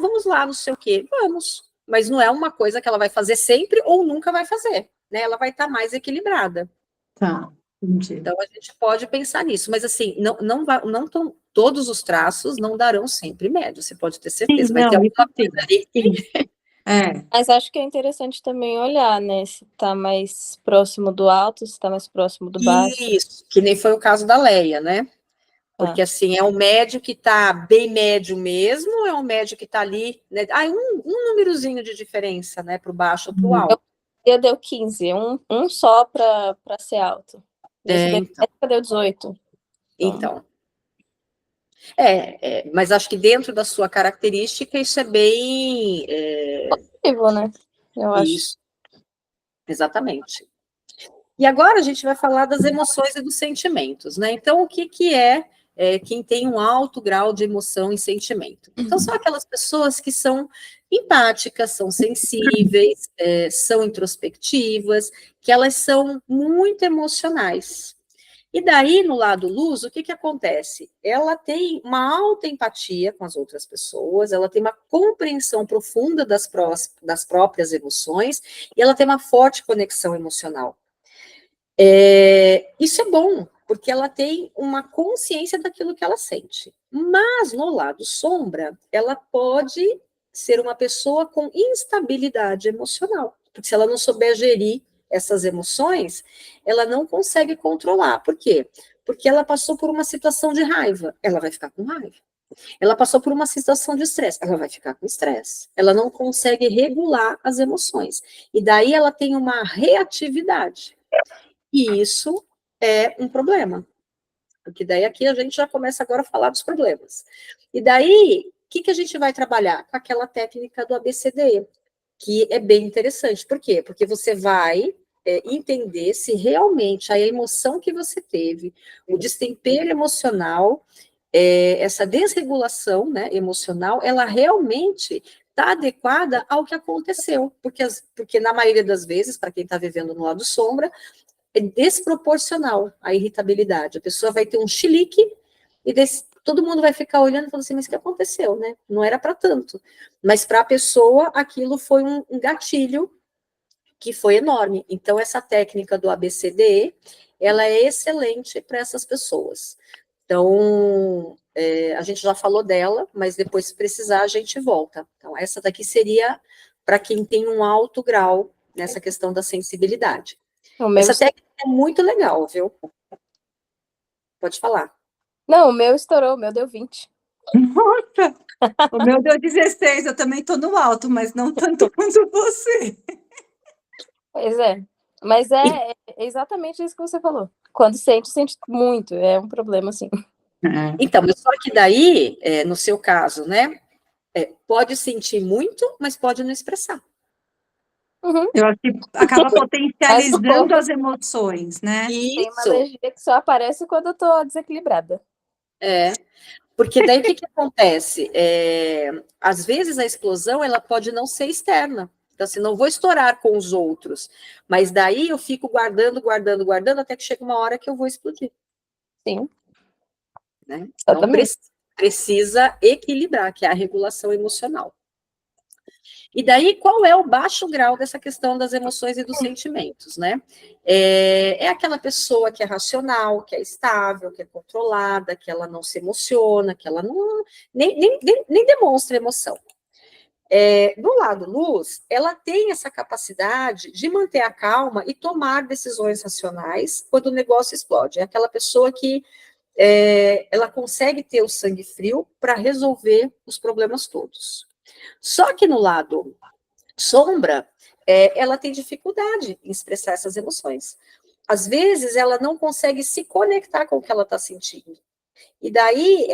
vamos lá, não sei o quê, vamos, mas não é uma coisa que ela vai fazer sempre ou nunca vai fazer, né? Ela vai estar mais equilibrada. Tá, entendi. Então a gente pode pensar nisso, mas assim, não todos os traços não darão sempre médio, você pode ter certeza, Sim, vai ter não, alguma isso coisa ali. sim. É, Mas acho que é interessante também olhar, né? Se tá mais próximo do alto, se tá mais próximo do baixo. Isso, que nem foi o caso da Leia, né? Porque assim, é um médio que está bem médio mesmo, ou é um médio que está ali, né? Um númerozinho de diferença, né? Para o baixo ou para o alto. Deu 15, um só para ser alto. Esse Então. deu 18. Então. Mas acho que dentro da sua característica, isso é bem. Possível, né? Eu acho. Isso. Exatamente. E agora a gente vai falar das emoções e dos sentimentos, né? Então, o que é quem tem um alto grau de emoção e sentimento? Então, são aquelas pessoas que são empáticas, são sensíveis, são introspectivas, que elas são muito emocionais. E daí, no lado luz, o que acontece? Ela tem uma alta empatia com as outras pessoas, ela tem uma compreensão profunda das próprias emoções, e ela tem uma forte conexão emocional. Isso é bom, porque ela tem uma consciência daquilo que ela sente. Mas, no lado sombra, ela pode ser uma pessoa com instabilidade emocional, porque se ela não souber gerir essas emoções, ela não consegue controlar. Por quê? Porque ela passou por uma situação de raiva, ela vai ficar com raiva. Ela passou por uma situação de estresse, ela vai ficar com estresse. Ela não consegue regular as emoções. E daí ela tem uma reatividade. E isso é um problema. Porque daí aqui a gente já começa agora a falar dos problemas. E daí, o que a gente vai trabalhar? Com aquela técnica do ABCDE, que é bem interessante. Por quê? Porque você vai entender se realmente a emoção que você teve, o destempero emocional, essa desregulação, né, emocional, ela realmente está adequada ao que aconteceu. Porque na maioria das vezes, para quem está vivendo no lado sombra, é desproporcional a irritabilidade. A pessoa vai ter um chilique e todo mundo vai ficar olhando e falando assim, mas o que aconteceu, né? Não era para tanto. Mas para a pessoa, aquilo foi um gatilho que foi enorme. Então, essa técnica do ABCDE, ela é excelente para essas pessoas. Então, a gente já falou dela, mas depois, se precisar, a gente volta. Então, essa daqui seria para quem tem um alto grau nessa questão da sensibilidade. Essa técnica é muito legal, viu? Pode falar. Não, o meu estourou, o meu deu 20. Nossa, o meu deu 16, eu também estou no alto, mas não tanto quanto você. Pois é, mas é exatamente isso que você falou. Quando sente muito, é um problema, assim. Então, só que daí, no seu caso, né, pode sentir muito, mas pode não expressar. Uhum. Eu acho que acaba potencializando as emoções, né? Tem uma alergia que só aparece quando eu tô desequilibrada. Porque daí o que acontece? Às vezes a explosão ela pode não ser externa. Então, assim, não vou estourar com os outros, mas daí eu fico guardando, até que chega uma hora que eu vou explodir. Sim. Né? Então, precisa equilibrar, que é a regulação emocional. E daí, qual é o baixo grau dessa questão das emoções e dos sentimentos, né? É aquela pessoa que é racional, que é estável, que é controlada, que ela não se emociona, que ela não nem demonstra emoção. Do lado luz, ela tem essa capacidade de manter a calma e tomar decisões racionais quando o negócio explode. É aquela pessoa que ela consegue ter o sangue frio para resolver os problemas todos. Só que no lado sombra, ela tem dificuldade em expressar essas emoções. Às vezes, ela não consegue se conectar com o que ela está sentindo. E daí,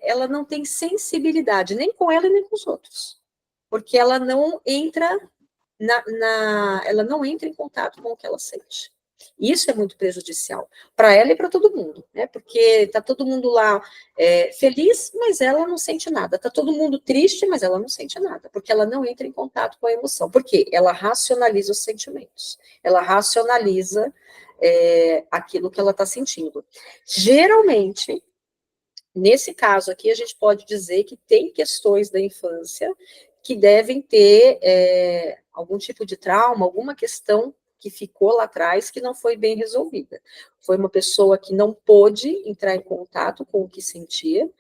ela não tem sensibilidade, nem com ela e nem com os outros. Porque ela não entra ela não entra em contato com o que ela sente. Isso é muito prejudicial para ela e para todo mundo, né? Porque está todo mundo lá feliz, mas ela não sente nada. Está todo mundo triste, mas ela não sente nada, porque ela não entra em contato com a emoção. Por quê? Ela racionaliza os sentimentos. Ela racionaliza aquilo que ela está sentindo. Geralmente, nesse caso aqui, a gente pode dizer que tem questões da infância que devem ter algum tipo de trauma, alguma questão que ficou lá atrás que não foi bem resolvida. Foi uma pessoa que não pôde entrar em contato com o que sentia,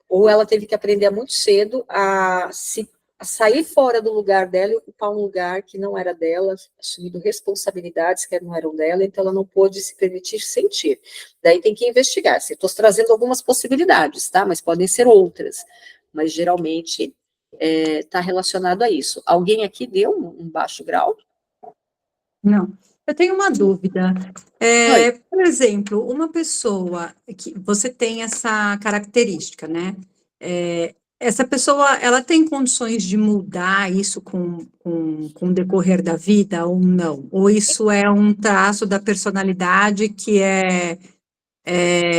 ou ela teve que aprender muito cedo a sair fora do lugar dela e ocupar um lugar que não era dela, assumindo responsabilidades que não eram dela, então ela não pôde se permitir sentir. Daí tem que investigar. Estou trazendo algumas possibilidades, tá? Mas podem ser outras. Mas geralmente está relacionado a isso. Alguém aqui deu um baixo grau? Não. Eu tenho uma dúvida. Por exemplo, uma pessoa que você tem essa característica, né? Essa pessoa, ela tem condições de mudar isso com o decorrer da vida ou não? Ou isso é um traço da personalidade que é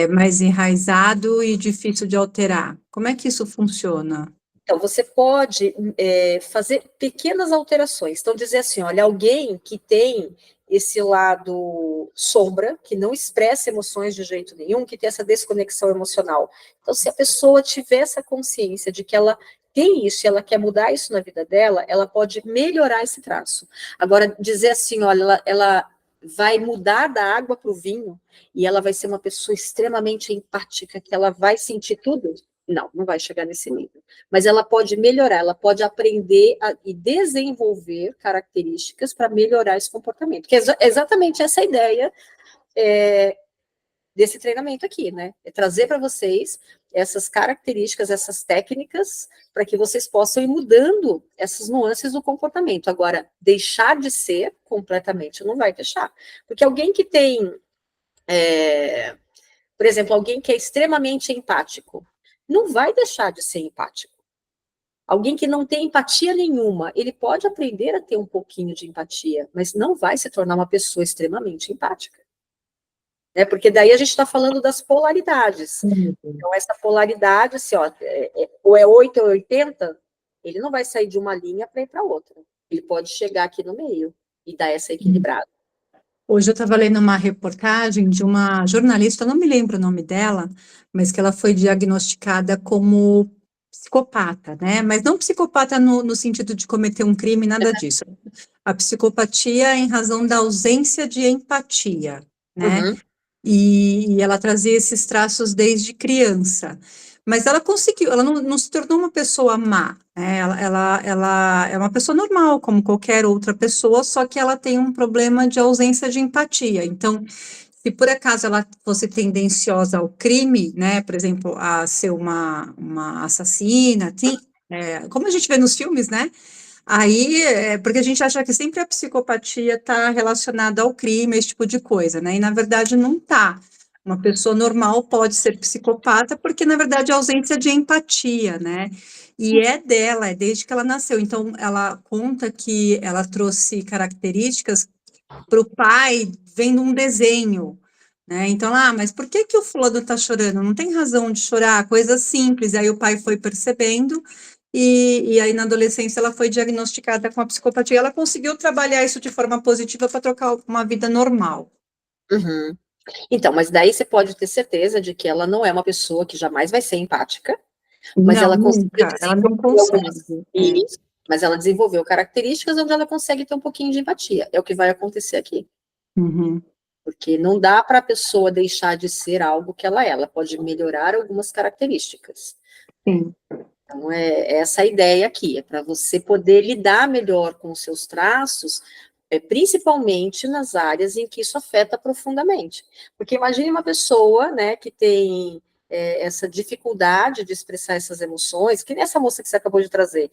mais enraizado e difícil de alterar? Como é que isso funciona? Então, você pode fazer pequenas alterações. Então, dizer assim, olha, alguém que tem esse lado sombra, que não expressa emoções de jeito nenhum, que tem essa desconexão emocional. Então, se a pessoa tiver essa consciência de que ela tem isso e ela quer mudar isso na vida dela, ela pode melhorar esse traço. Agora, dizer assim, olha, ela vai mudar da água para o vinho e ela vai ser uma pessoa extremamente empática, que ela vai sentir tudo, não vai chegar nesse nível. Mas ela pode melhorar, ela pode aprender e desenvolver características para melhorar esse comportamento. Que é exatamente essa ideia desse treinamento aqui, né? É trazer para vocês essas características, essas técnicas, para que vocês possam ir mudando essas nuances do comportamento. Agora, deixar de ser completamente não vai deixar. Porque alguém que tem, por exemplo, alguém que é extremamente empático, não vai deixar de ser empático. Alguém que não tem empatia nenhuma, ele pode aprender a ter um pouquinho de empatia, mas não vai se tornar uma pessoa extremamente empática. Porque daí a gente está falando das polaridades. Então, essa polaridade, assim, ou é 8 ou 80, ele não vai sair de uma linha para ir para outra. Ele pode chegar aqui no meio e dar essa equilibrada. Hoje eu estava lendo uma reportagem de uma jornalista, eu não me lembro o nome dela, mas que ela foi diagnosticada como psicopata, né? Mas não psicopata no sentido de cometer um crime, nada disso. A psicopatia em razão da ausência de empatia, né? Uhum. E ela trazia esses traços desde criança. Mas ela conseguiu, ela não se tornou uma pessoa má, né? Ela é uma pessoa normal, como qualquer outra pessoa, só que ela tem um problema de ausência de empatia. Então, se por acaso ela fosse tendenciosa ao crime, né, por exemplo, a ser uma assassina, assim, como a gente vê nos filmes, né? Aí, porque a gente acha que sempre a psicopatia está relacionada ao crime, esse tipo de coisa, né? E na verdade não está. Uma pessoa normal pode ser psicopata, porque na verdade é ausência de empatia, né? E é dela, é desde que ela nasceu. Então, ela conta que ela trouxe características para o pai vendo um desenho, né? Então, mas por que o fulano está chorando? Não tem razão de chorar, coisa simples. Aí o pai foi percebendo. E aí, na adolescência, ela foi diagnosticada com a psicopatia. Ela conseguiu trabalhar isso de forma positiva para trocar uma vida normal. Uhum. Então, mas daí você pode ter certeza de que ela não é uma pessoa que jamais vai ser empática, mas Não, ela conseguiu nunca. Ela não consegue. Isso, mas ela desenvolveu características onde ela consegue ter um pouquinho de empatia. É o que vai acontecer aqui. Uhum. Porque não dá para a pessoa deixar de ser algo que ela é. Ela pode melhorar algumas características. Sim. Então, é essa a ideia aqui, é para você poder lidar melhor com os seus traços, principalmente nas áreas em que isso afeta profundamente. Porque imagine uma pessoa, né, que tem essa dificuldade de expressar essas emoções, que nem essa moça que você acabou de trazer.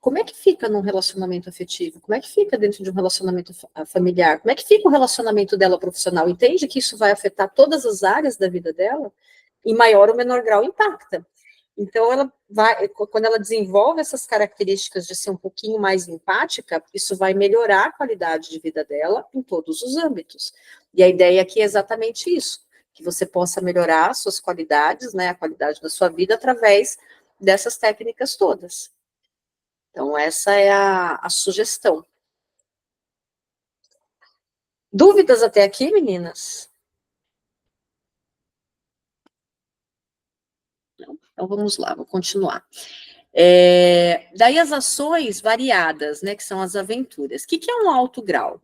Como é que fica num relacionamento afetivo? Como é que fica dentro de um relacionamento familiar? Como é que fica o relacionamento dela profissional? Entende que isso vai afetar todas as áreas da vida dela? Em maior ou menor grau impacta. Então, ela vai, quando ela desenvolve essas características de ser um pouquinho mais empática, isso vai melhorar a qualidade de vida dela em todos os âmbitos. E a ideia aqui é exatamente isso, que você possa melhorar suas qualidades, né, a qualidade da sua vida através dessas técnicas todas. Então, essa é a sugestão. Dúvidas até aqui, meninas? Então, vamos lá, vou continuar. Daí as ações variadas, né, que são as aventuras. O que é um alto grau?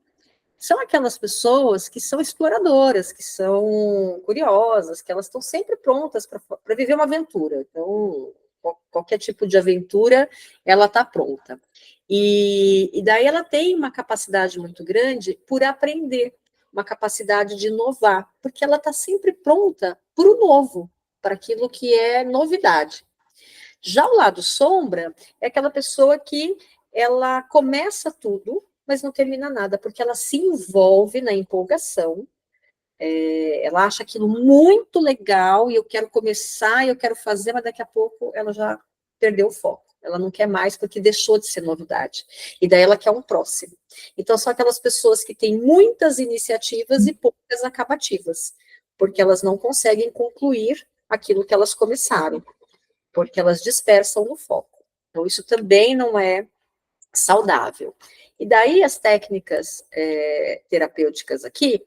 São aquelas pessoas que são exploradoras, que são curiosas, que elas estão sempre prontas para viver uma aventura. Então, qualquer tipo de aventura, ela está pronta. E daí ela tem uma capacidade muito grande por aprender, uma capacidade de inovar, porque ela está sempre pronta para o novo, para aquilo que é novidade. Já o lado sombra é aquela pessoa que ela começa tudo, mas não termina nada, porque ela se envolve na empolgação, ela acha aquilo muito legal, e eu quero começar, eu quero fazer, mas daqui a pouco ela já perdeu o foco. Ela não quer mais porque deixou de ser novidade. E daí ela quer um próximo. Então, são aquelas pessoas que têm muitas iniciativas e poucas acabativas, porque elas não conseguem concluir aquilo que elas começaram, porque elas dispersam no foco. Então, isso também não é saudável. E daí, as técnicas terapêuticas aqui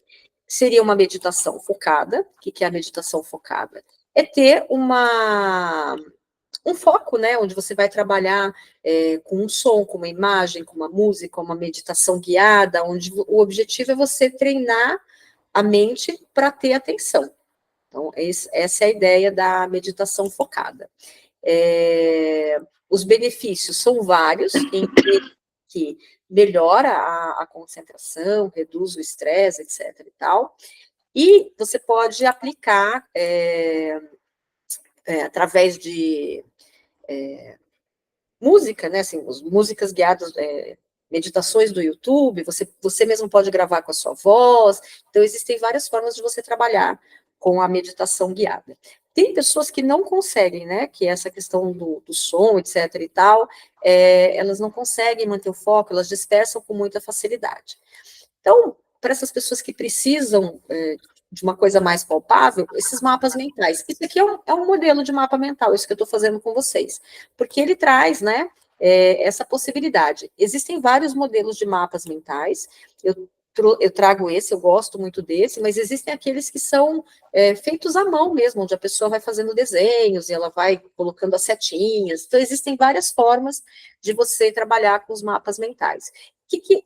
seria uma meditação focada. O que é a meditação focada? É ter um foco, né, onde você vai trabalhar com um som, com uma imagem, com uma música, uma meditação guiada, onde o objetivo é você treinar a mente para ter atenção. Então, essa é a ideia da meditação focada. Os benefícios são vários, que melhora a concentração, reduz o estresse, etc. e tal. E você pode aplicar através de música, né? Assim, músicas guiadas, meditações do YouTube, você mesmo pode gravar com a sua voz. Então, existem várias formas de você trabalhar com a meditação guiada. Tem pessoas que não conseguem, né, que é essa questão do som, etc. e tal, elas não conseguem manter o foco, elas dispersam com muita facilidade. Então, para essas pessoas que precisam de uma coisa mais palpável, esses mapas mentais. Isso aqui é um modelo de mapa mental, isso que eu estou fazendo com vocês, porque ele traz, né, essa possibilidade. Existem vários modelos de mapas mentais, eu trago esse, eu gosto muito desse, mas existem aqueles que são feitos à mão mesmo, onde a pessoa vai fazendo desenhos e ela vai colocando as setinhas. Então, existem várias formas de você trabalhar com os mapas mentais.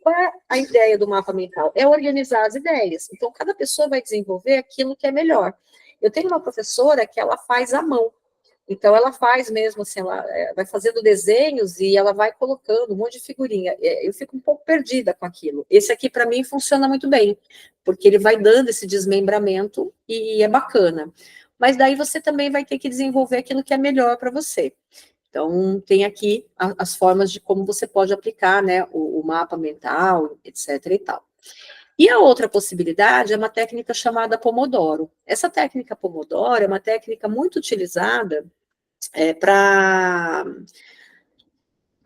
Qual é a ideia do mapa mental? É organizar as ideias. Então, cada pessoa vai desenvolver aquilo que é melhor. Eu tenho uma professora que ela faz à mão. Então, ela faz mesmo, assim, ela vai fazendo desenhos e ela vai colocando um monte de figurinha. Eu fico um pouco perdida com aquilo. Esse aqui, para mim, funciona muito bem, porque ele vai dando esse desmembramento e é bacana. Mas daí você também vai ter que desenvolver aquilo que é melhor para você. Então, tem aqui as formas de como você pode aplicar, né, o mapa mental, etc. e tal. E a outra possibilidade é uma técnica chamada Pomodoro. Essa técnica Pomodoro é uma técnica muito utilizada para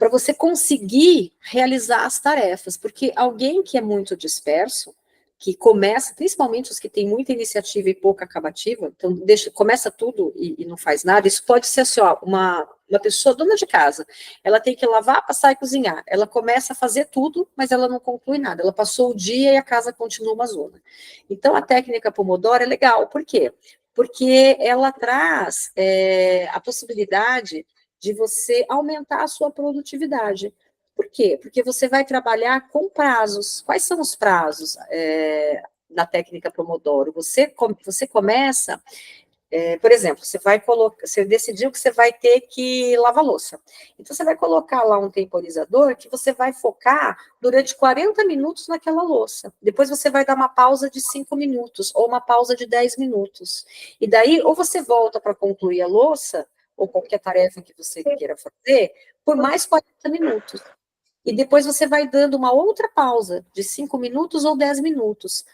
você conseguir realizar as tarefas, porque alguém que é muito disperso, que começa, principalmente os que têm muita iniciativa e pouca acabativa, então começa tudo e não faz nada, isso pode ser assim, ó, uma pessoa dona de casa, ela tem que lavar, passar e cozinhar, ela começa a fazer tudo, mas ela não conclui nada, ela passou o dia e a casa continua uma zona. Então, a técnica Pomodoro é legal, por quê? Porque ela traz a possibilidade de você aumentar a sua produtividade. Por quê? Porque você vai trabalhar com prazos. Quais são os prazos da técnica Pomodoro? Você começa, por exemplo, você decidiu que você vai ter que lavar louça. Então, você vai colocar lá um temporizador que você vai focar durante 40 minutos naquela louça. Depois você vai dar uma pausa de 5 minutos ou uma pausa de 10 minutos. E daí, ou você volta para concluir a louça, ou qualquer tarefa que você queira fazer, por mais 40 minutos. E depois você vai dando uma outra pausa de 5 minutos ou 10 minutos.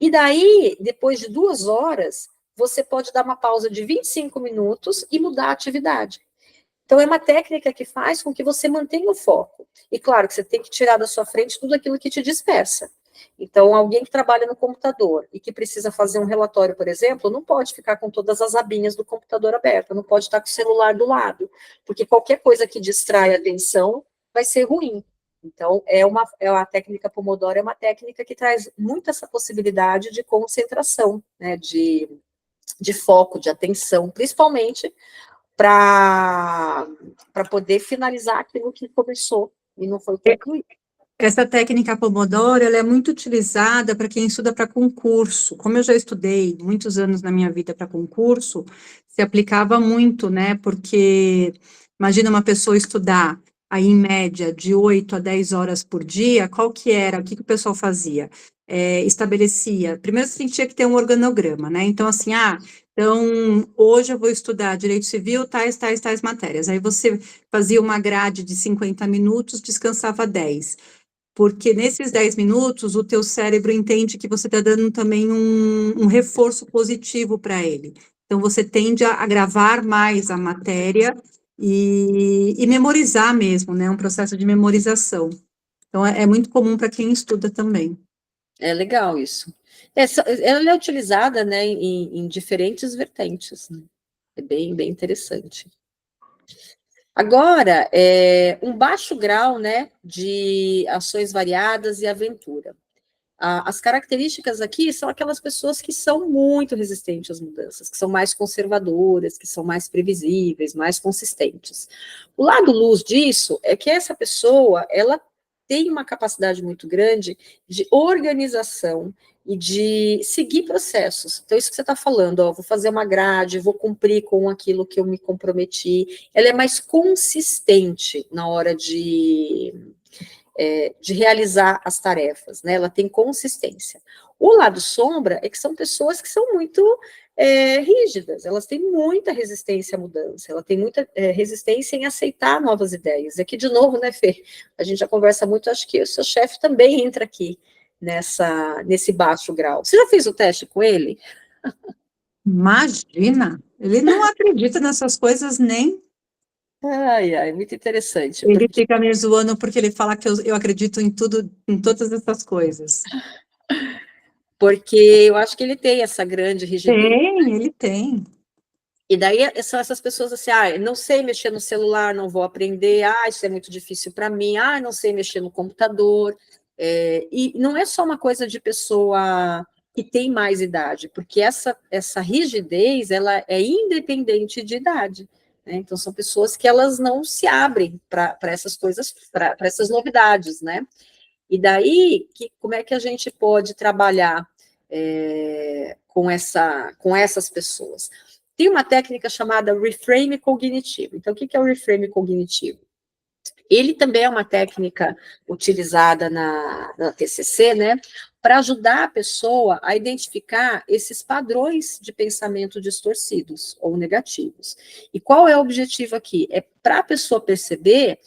E daí, depois de 2 horas, você pode dar uma pausa de 25 minutos e mudar a atividade. Então, é uma técnica que faz com que você mantenha o foco. E claro que você tem que tirar da sua frente tudo aquilo que te dispersa. Então, alguém que trabalha no computador e que precisa fazer um relatório, por exemplo, não pode ficar com todas as abinhas do computador abertas, não pode estar com o celular do lado, porque qualquer coisa que distrai a atenção vai ser ruim. Então, a técnica Pomodoro é uma técnica que traz muito essa possibilidade de concentração, né, de foco, de atenção, principalmente para poder finalizar aquilo que começou e não foi concluído. Essa técnica Pomodoro, ela é muito utilizada para quem estuda para concurso. Como eu já estudei muitos anos na minha vida para concurso, se aplicava muito, né? Porque imagina uma pessoa estudar aí em média de 8 a 10 horas por dia, qual que era? O que o pessoal fazia? Estabelecia, primeiro você tinha que ter um organograma, né? Então, assim, então, hoje eu vou estudar Direito Civil, tais matérias. Aí você fazia uma grade de 50 minutos, descansava 10. Porque nesses 10 minutos, o teu cérebro entende que você está dando também um reforço positivo para ele. Então, você tende a gravar mais a matéria e memorizar mesmo, né? Um processo de memorização. Então, é muito comum para quem estuda também. É legal isso. Ela é utilizada, né, em diferentes vertentes, né? É bem interessante. Agora, um baixo grau, né, de ações variadas e aventura. As características aqui são aquelas pessoas que são muito resistentes às mudanças, que são mais conservadoras, que são mais previsíveis, mais consistentes. O lado luz disso é que essa pessoa, ela tem uma capacidade muito grande de organização e de seguir processos. Então, isso que você está falando, vou fazer uma grade, vou cumprir com aquilo que eu me comprometi. Ela é mais consistente na hora de realizar as tarefas, né? Ela tem consistência. O lado sombra é que são pessoas que são muito rígidas, elas têm muita resistência à mudança, ela tem muita resistência em aceitar novas ideias. Aqui, de novo, né, Fê? A gente já conversa muito, acho que o seu chefe também entra aqui nesse baixo grau. Você já fez o teste com ele? Imagina, ele não acredita nessas coisas nem. Ai, muito interessante. Ele fica me zoando porque ele fala que eu acredito em tudo, em todas essas coisas. Porque eu acho que ele tem essa grande rigidez. Ele tem. E daí são essas pessoas assim, não sei mexer no celular, não vou aprender, isso é muito difícil para mim, não sei mexer no computador. E não é só uma coisa de pessoa que tem mais idade, porque essa rigidez, ela é independente de idade. Né? Então, são pessoas que elas não se abrem para essas coisas, para essas novidades, né? E daí, como é que a gente pode trabalhar com essas pessoas? Tem uma técnica chamada reframe cognitivo. Então, o que é o reframe cognitivo? Ele também é uma técnica utilizada na TCC, né, para ajudar a pessoa a identificar esses padrões de pensamento distorcidos ou negativos. E qual é o objetivo aqui? É para a pessoa perceber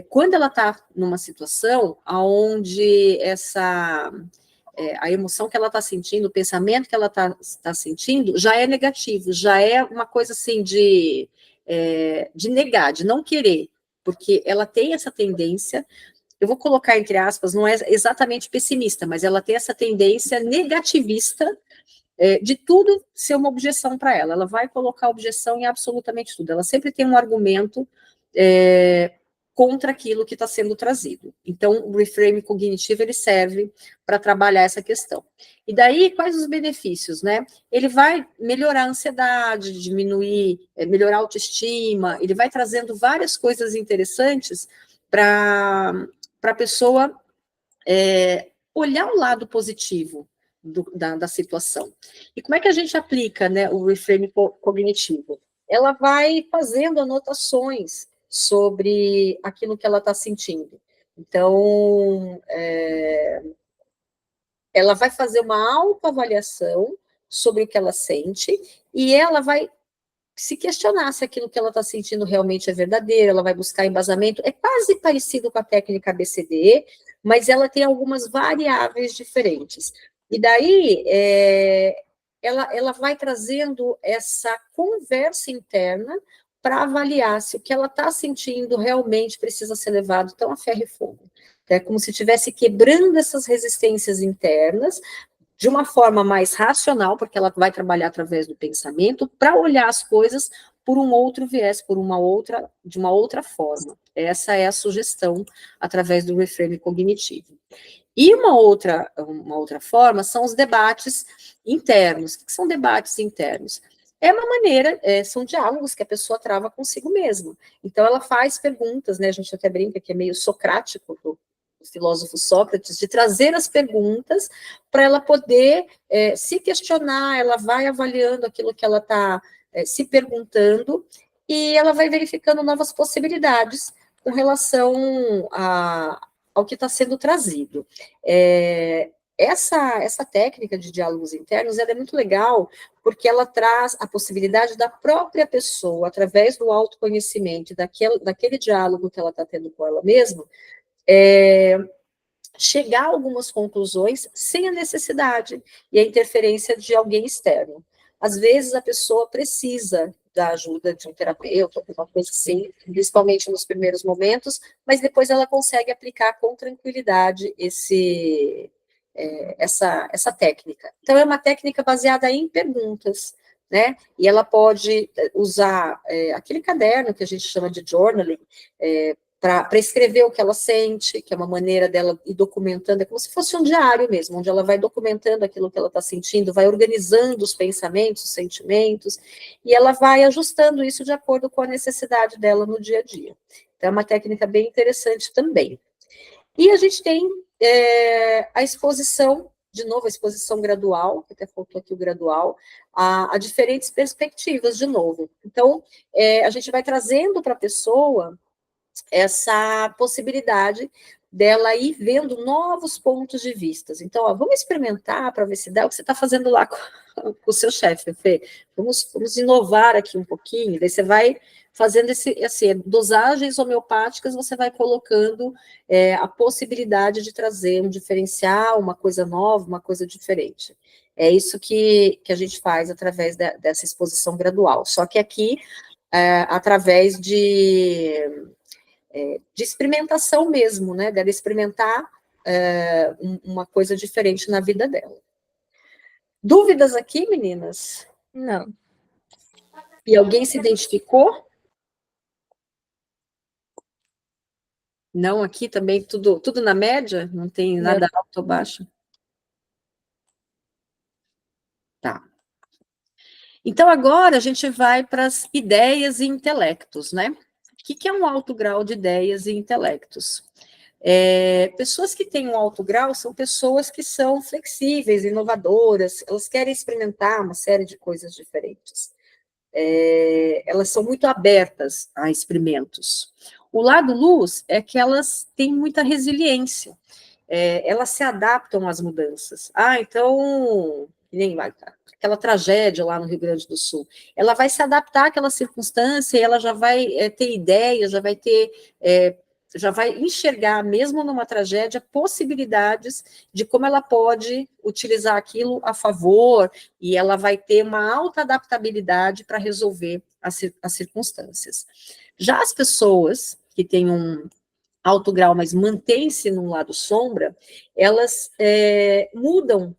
quando ela está numa situação onde a emoção que ela está sentindo, o pensamento que ela está sentindo, já é negativo, já é uma coisa assim de negar, de não querer, porque ela tem essa tendência, eu vou colocar entre aspas, não é exatamente pessimista, mas ela tem essa tendência negativista de tudo ser uma objeção para ela. Ela vai colocar objeção em absolutamente tudo. Ela sempre tem um argumento contra aquilo que está sendo trazido. Então, o reframe cognitivo, ele serve para trabalhar essa questão. E daí, quais os benefícios, né? Ele vai melhorar a ansiedade, diminuir, melhorar a autoestima, ele vai trazendo várias coisas interessantes para a pessoa olhar o lado positivo da situação. E como é que a gente aplica, né, o reframe cognitivo? Ela vai fazendo anotações sobre aquilo que ela está sentindo. Então, ela vai fazer uma autoavaliação sobre o que ela sente e ela vai se questionar se aquilo que ela está sentindo realmente é verdadeiro, ela vai buscar embasamento. É quase parecido com a técnica ABCDE, mas ela tem algumas variáveis diferentes. E daí, ela vai trazendo essa conversa interna para avaliar se o que ela está sentindo realmente precisa ser levado tão a ferro e fogo. É como se estivesse quebrando essas resistências internas de uma forma mais racional, porque ela vai trabalhar através do pensamento, para olhar as coisas por um outro viés, de uma outra forma. Essa é a sugestão através do reframe cognitivo. E uma outra forma são os debates internos. O que são debates internos? É uma maneira, são diálogos que a pessoa trava consigo mesma. Então, ela faz perguntas, né? A gente até brinca que é meio socrático, do filósofo Sócrates, de trazer as perguntas para ela poder se questionar, ela vai avaliando aquilo que ela está se perguntando, e ela vai verificando novas possibilidades com relação ao que está sendo trazido. Essa técnica de diálogos internos é muito legal, porque ela traz a possibilidade da própria pessoa, através do autoconhecimento, daquele diálogo que ela está tendo com ela mesma, chegar a algumas conclusões sem a necessidade e a interferência de alguém externo. Às vezes a pessoa precisa da ajuda de um terapeuta, alguma coisa assim, principalmente nos primeiros momentos, mas depois ela consegue aplicar com tranquilidade essa técnica. Então, é uma técnica baseada em perguntas, né? E ela pode usar aquele caderno que a gente chama de journaling, para escrever o que ela sente, que é uma maneira dela ir documentando, é como se fosse um diário mesmo, onde ela vai documentando aquilo que ela está sentindo, vai organizando os pensamentos, os sentimentos, e ela vai ajustando isso de acordo com a necessidade dela no dia a dia. Então, é uma técnica bem interessante também. E a gente tem a exposição, de novo, a exposição gradual, que até faltou aqui o gradual, a diferentes perspectivas, de novo. Então, a gente vai trazendo para a pessoa essa possibilidade dela ir vendo novos pontos de vista. Então, vamos experimentar para ver se dá o que você está fazendo lá com o seu chefe, Fê. Vamos inovar aqui um pouquinho, daí você vai fazendo dosagens homeopáticas, você vai colocando a possibilidade de trazer um diferencial, uma coisa nova, uma coisa diferente. É isso que a gente faz através dessa exposição gradual. Só que aqui, através de experimentação mesmo, né, dela experimentar uma coisa diferente na vida dela. Dúvidas aqui, meninas? Não. E alguém se identificou? Não, aqui também tudo na média? Não tem nada alto ou baixo? Tá. Então, agora a gente vai para as ideias e intelectos, né? O que é um alto grau de ideias e intelectos? Pessoas que têm um alto grau são pessoas que são flexíveis, inovadoras, elas querem experimentar uma série de coisas diferentes. Elas são muito abertas a experimentos. O lado luz é que elas têm muita resiliência, elas se adaptam às mudanças. Então, nem aquela tragédia lá no Rio Grande do Sul, ela vai se adaptar àquela circunstância, e ela já vai ter ideias, já vai enxergar, mesmo numa tragédia, possibilidades de como ela pode utilizar aquilo a favor, e ela vai ter uma alta adaptabilidade para resolver as circunstâncias. Já as pessoas que têm um alto grau, mas mantêm-se no lado sombra, elas mudam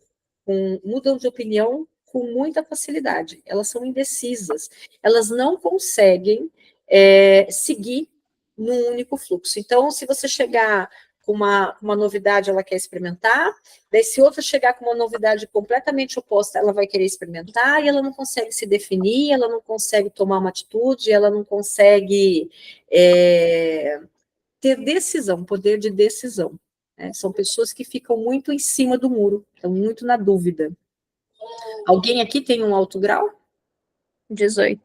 de opinião com muita facilidade, elas são indecisas, elas não conseguem seguir num único fluxo. Então, se você chegar com uma novidade, ela quer experimentar, daí se outra chegar com uma novidade completamente oposta, ela vai querer experimentar, e ela não consegue se definir, ela não consegue tomar uma atitude, ela não consegue ter decisão, poder de decisão. São pessoas que ficam muito em cima do muro, estão muito na dúvida. Alguém aqui tem um alto grau? 18.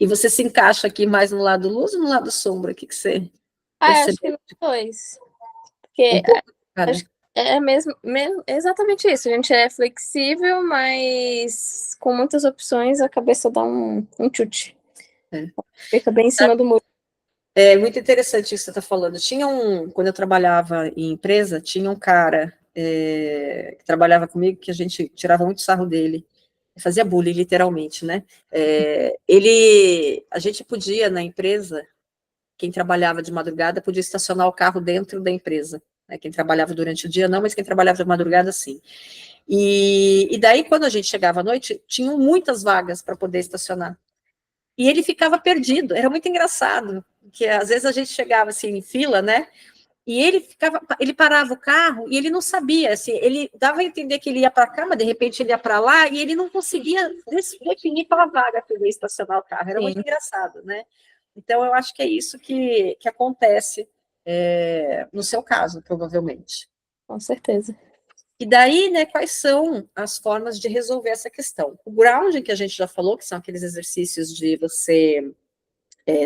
E você se encaixa aqui mais no lado luz ou no lado sombra? O que você acho que nos dois. Porque acho que exatamente isso. A gente é flexível, mas com muitas opções a cabeça dá um chute. Fica bem em cima do muro. É muito interessante isso que você está falando. Quando eu trabalhava em empresa, tinha um cara que trabalhava comigo, que a gente tirava muito sarro dele, fazia bullying, literalmente, né? A gente podia, na empresa, quem trabalhava de madrugada podia estacionar o carro dentro da empresa, né? Quem trabalhava durante o dia não, mas quem trabalhava de madrugada, sim. E daí, quando a gente chegava à noite, tinham muitas vagas para poder estacionar. E ele ficava perdido, era muito engraçado, porque às vezes a gente chegava assim em fila, né? E ele parava o carro e ele não sabia, assim, ele dava a entender que ele ia para cá, mas de repente ele ia para lá e ele não conseguia definir qual a vaga que ele ia estacionar o carro. Era muito engraçado, né? Então eu acho que é isso que acontece no seu caso, provavelmente. Com certeza. E daí, né, quais são as formas de resolver essa questão? O grounding, que a gente já falou, que são aqueles exercícios de você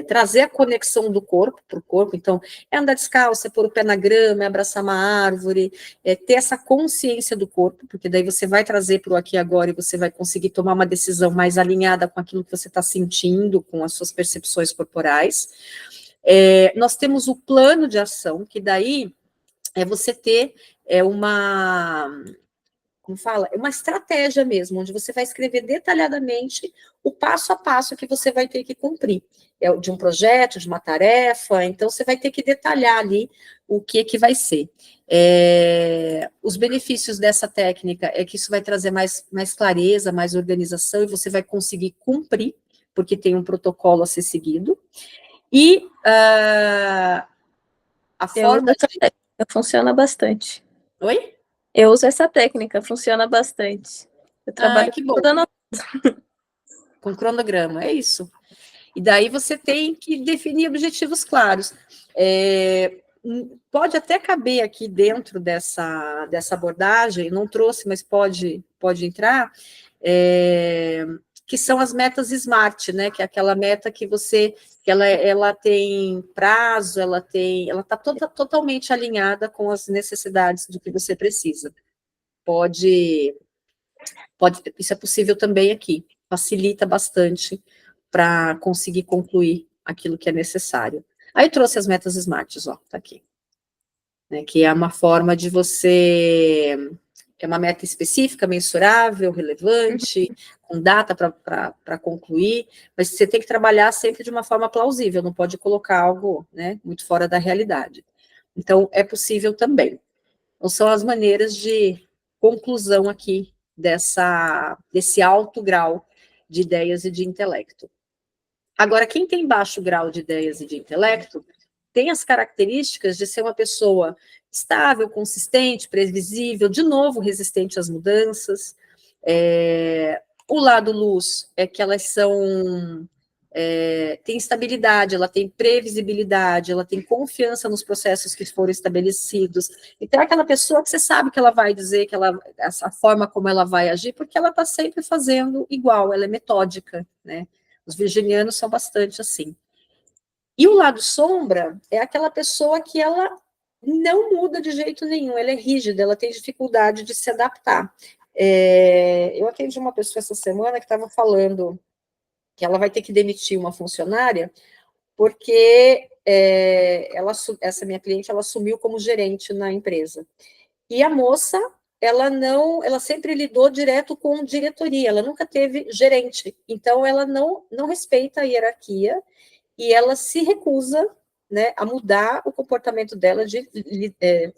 trazer a conexão do corpo para o corpo, então, é andar descalço, é pôr o pé na grama, é abraçar uma árvore, é ter essa consciência do corpo, porque daí você vai trazer para o aqui e agora e você vai conseguir tomar uma decisão mais alinhada com aquilo que você está sentindo, com as suas percepções corporais. Nós temos o plano de ação, que daí é você ter como fala? É uma estratégia mesmo, onde você vai escrever detalhadamente o passo a passo que você vai ter que cumprir. De um projeto, de uma tarefa, então você vai ter que detalhar ali o que vai ser. Os benefícios dessa técnica é que isso vai trazer mais clareza, mais organização, e você vai conseguir cumprir, porque tem um protocolo a ser seguido. E a forma de... Funciona bastante. Oi? Eu uso essa técnica, funciona bastante. Eu trabalho que bom. Com cronograma, é isso. E daí você tem que definir objetivos claros. Pode até caber aqui dentro dessa abordagem, não trouxe, mas pode entrar, que são as metas SMART, né? Que é aquela meta que ela tem prazo, ela está totalmente alinhada com as necessidades do que você precisa. Isso é possível também aqui, facilita bastante para conseguir concluir aquilo que é necessário. Aí eu trouxe as metas SMART, ó, tá aqui. Né, que é uma forma de você... É uma meta específica, mensurável, relevante, com data para concluir, mas você tem que trabalhar sempre de uma forma plausível, não pode colocar algo, né, muito fora da realidade. Então, é possível também. Então, são as maneiras de conclusão aqui desse alto grau de ideias e de intelecto. Agora, quem tem baixo grau de ideias e de intelecto tem as características de ser uma pessoa estável, consistente, previsível, de novo, resistente às mudanças. O lado luz é que elas têm estabilidade, ela tem previsibilidade, ela tem confiança nos processos que foram estabelecidos. Então, é aquela pessoa que você sabe que ela vai dizer, a forma como ela vai agir, porque ela está sempre fazendo igual, ela é metódica, né? Os virginianos são bastante assim. E o lado sombra é aquela pessoa que ela não muda de jeito nenhum, ela é rígida, ela tem dificuldade de se adaptar. Eu atendi uma pessoa essa semana que estava falando que ela vai ter que demitir uma funcionária porque essa minha cliente, ela assumiu como gerente na empresa. E a moça, ela sempre lidou direto com diretoria, ela nunca teve gerente, então ela não respeita a hierarquia, e ela se recusa, né, a mudar o comportamento dela de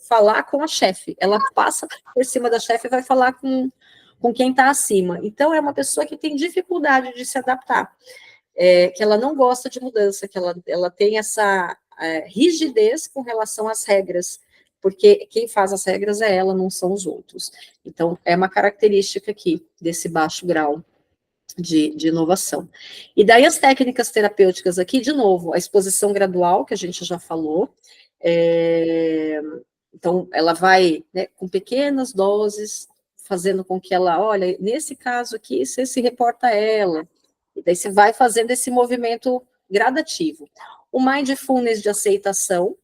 falar com a chefe. Ela passa por cima da chefe e vai falar com quem está acima. Então, é uma pessoa que tem dificuldade de se adaptar, que ela não gosta de mudança, que ela tem essa rigidez com relação às regras, porque quem faz as regras é ela, não são os outros. Então, é uma característica aqui desse baixo grau de inovação. E daí as técnicas terapêuticas aqui, de novo, a exposição gradual, que a gente já falou, então ela vai, né, com pequenas doses, fazendo com que ela, olha, nesse caso aqui, você se reporta a ela, e daí você vai fazendo esse movimento gradativo. O mindfulness de aceitação,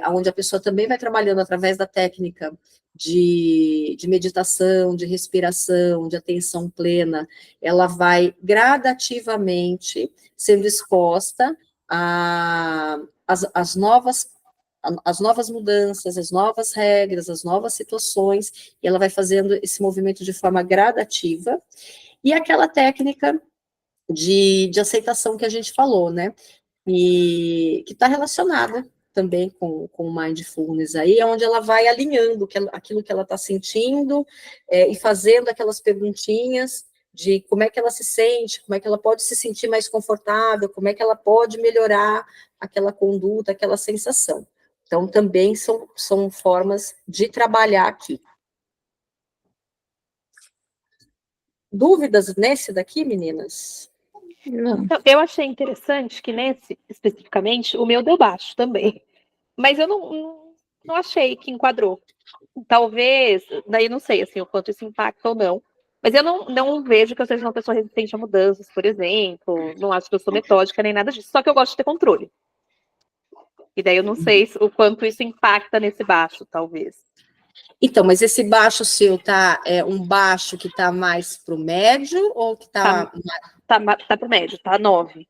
onde a pessoa também vai trabalhando através da técnica de meditação, de respiração, de atenção plena, ela vai gradativamente sendo exposta às novas as novas mudanças, as novas regras, as novas situações, e ela vai fazendo esse movimento de forma gradativa, e aquela técnica de aceitação que a gente falou, né? E que está relacionada também com o mindfulness aí, onde ela vai alinhando aquilo que ela está sentindo e fazendo aquelas perguntinhas de como é que ela se sente, como é que ela pode se sentir mais confortável, como é que ela pode melhorar aquela conduta, aquela sensação. Então, também são formas de trabalhar aqui. Dúvidas nesse daqui, meninas? Não. Então, eu achei interessante que nesse, especificamente, o meu deu baixo também. Mas eu não achei que enquadrou. Talvez, daí não sei assim, o quanto isso impacta ou não. Mas eu não vejo que eu seja uma pessoa resistente a mudanças, por exemplo. Não acho que eu sou metódica nem nada disso. Só que eu gosto de ter controle. E daí eu não sei o quanto isso impacta nesse baixo, talvez. Então, mas esse baixo seu é um baixo que está mais para o médio ou que está... Tá pro médio, tá 9.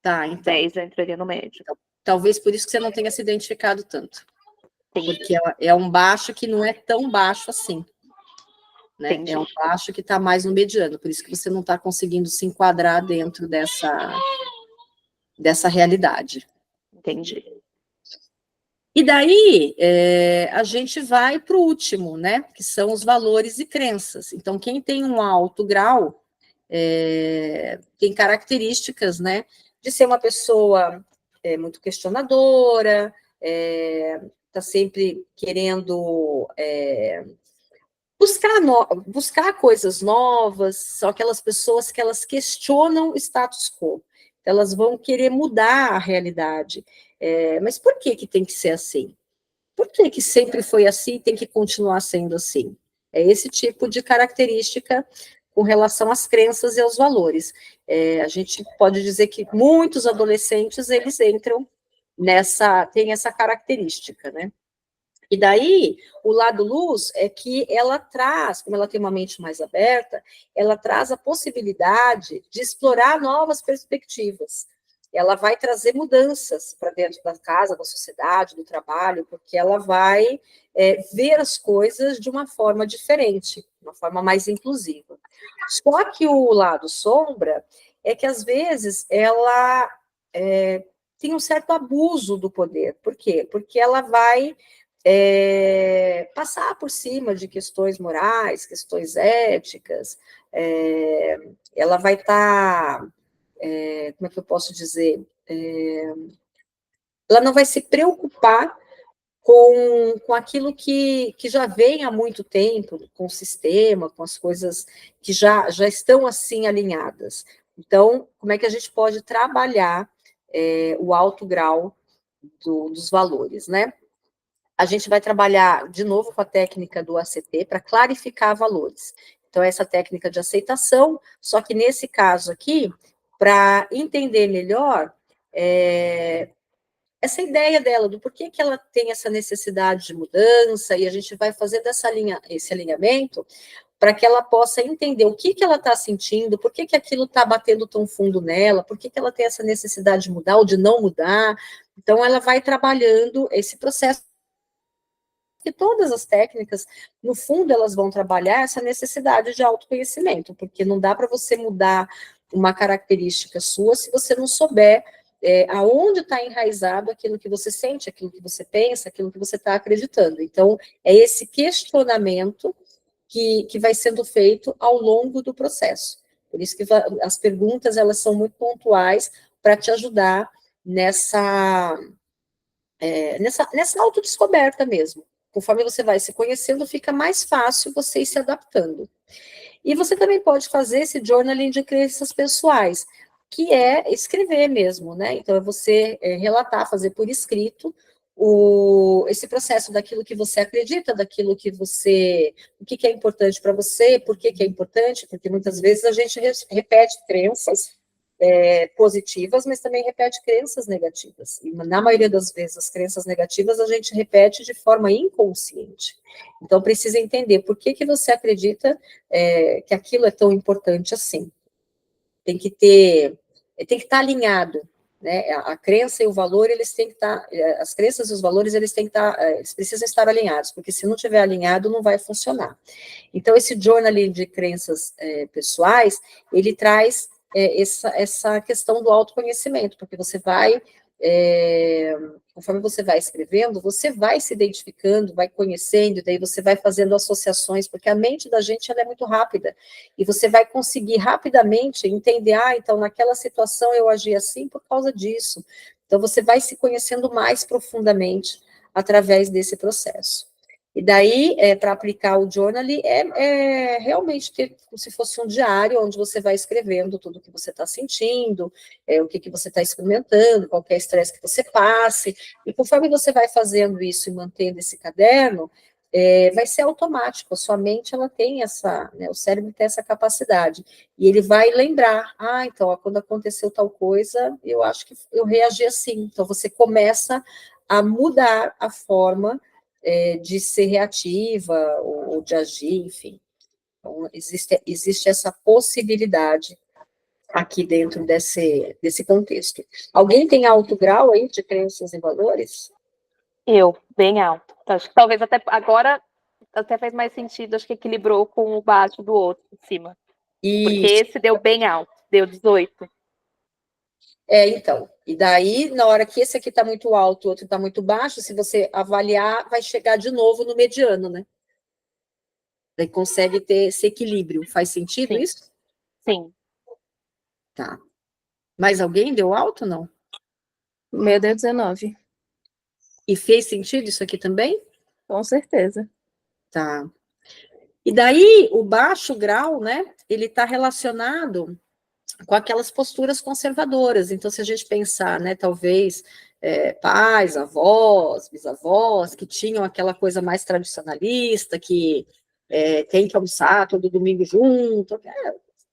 Tá, então. 10 eu entraria no médio. Talvez por isso que você não tenha se identificado tanto. Porque é um baixo que não é tão baixo assim. Né? Entendi. É um baixo que está mais no mediano, por isso que você não está conseguindo se enquadrar dentro dessa realidade. Entendi. E daí, a gente vai para o último, né? Que são os valores e crenças. Então, quem tem um alto grau tem características, né? De ser uma pessoa muito questionadora, está sempre querendo buscar coisas novas, são aquelas pessoas que elas questionam o status quo, elas vão querer mudar a realidade. Mas por que tem que ser assim? Por que sempre foi assim e tem que continuar sendo assim? É esse tipo de característica com relação às crenças e aos valores. A gente pode dizer que muitos adolescentes, eles entram tem essa característica, né? E daí, o lado luz é que ela traz, como ela tem uma mente mais aberta, ela traz a possibilidade de explorar novas perspectivas. Ela vai trazer mudanças para dentro da casa, da sociedade, do trabalho, porque ela vai ver as coisas de uma forma diferente, uma forma mais inclusiva. Só que o lado sombra é que, às vezes, ela tem um certo abuso do poder. Por quê? Porque ela vai passar por cima de questões morais, questões éticas, ela vai estar, como é que eu posso dizer, ela não vai se preocupar com aquilo que já vem há muito tempo, com o sistema, com as coisas que já estão assim alinhadas. Então, como é que a gente pode trabalhar o alto grau dos valores, né? A gente vai trabalhar, de novo, com a técnica do ACT para clarificar valores. Então, essa técnica de aceitação, só que nesse caso aqui, para entender melhor essa ideia dela, do porquê que ela tem essa necessidade de mudança, e a gente vai fazer esse alinhamento para que ela possa entender o que ela está sentindo, por que aquilo está batendo tão fundo nela, por que ela tem essa necessidade de mudar ou de não mudar. Então, ela vai trabalhando esse processo, que todas as técnicas, no fundo, elas vão trabalhar essa necessidade de autoconhecimento, porque não dá para você mudar uma característica sua se você não souber aonde está enraizado aquilo que você sente, aquilo que você pensa, aquilo que você está acreditando. Então, é esse questionamento que vai sendo feito ao longo do processo. Por isso que as perguntas, elas são muito pontuais para te ajudar nessa autodescoberta mesmo. Conforme você vai se conhecendo, fica mais fácil você ir se adaptando. E você também pode fazer esse journaling de crenças pessoais, que é escrever mesmo, né? Então, é você relatar, fazer por escrito esse processo daquilo que você acredita, daquilo que você... O que é importante para você, por que é importante, porque muitas vezes a gente repete crenças positivas, mas também repete crenças negativas. E na maioria das vezes, as crenças negativas a gente repete de forma inconsciente. Então, precisa entender por que você acredita que aquilo é tão importante assim. Tem que estar alinhado né? A crença e o valor, eles têm que estar, as crenças e os valores, eles têm que estar, eles precisam estar alinhados, porque se não estiver alinhado, não vai funcionar. Então, esse journaling de crenças pessoais, ele traz essa questão do autoconhecimento, porque você vai, conforme você vai escrevendo, você vai se identificando, vai conhecendo, daí você vai fazendo associações, porque a mente da gente, ela é muito rápida, e você vai conseguir rapidamente entender, então naquela situação eu agi assim por causa disso. Então você vai se conhecendo mais profundamente através desse processo. E daí, para aplicar o journaling, realmente ter como se fosse um diário, onde você vai escrevendo tudo o que você está sentindo, o que você está experimentando, qualquer estresse que você passe, e conforme você vai fazendo isso e mantendo esse caderno, vai ser automático, a sua mente, ela tem essa, né, o cérebro tem essa capacidade, e ele vai lembrar, então, quando aconteceu tal coisa, eu acho que eu reagi assim, então você começa a mudar a forma de ser reativa ou de agir, enfim. Então, existe essa possibilidade aqui dentro desse contexto. Alguém tem alto grau aí de crenças e valores? Eu, bem alto. Então, acho que talvez até agora até faz mais sentido, acho que equilibrou com o baixo do outro em cima. Porque esse deu bem alto, deu 18. Então, e daí, na hora que esse aqui está muito alto, o outro está muito baixo, se você avaliar, vai chegar de novo no mediano, né? Daí consegue ter esse equilíbrio. Faz sentido isso? Sim. Tá. Mais alguém deu alto, não? O meu deu 19. E fez sentido isso aqui também? Com certeza. Tá. E daí, o baixo grau, né, ele está relacionado com aquelas posturas conservadoras. Então, se a gente pensar, né, talvez pais, avós, bisavós, que tinham aquela coisa mais tradicionalista, que tem que almoçar todo domingo junto.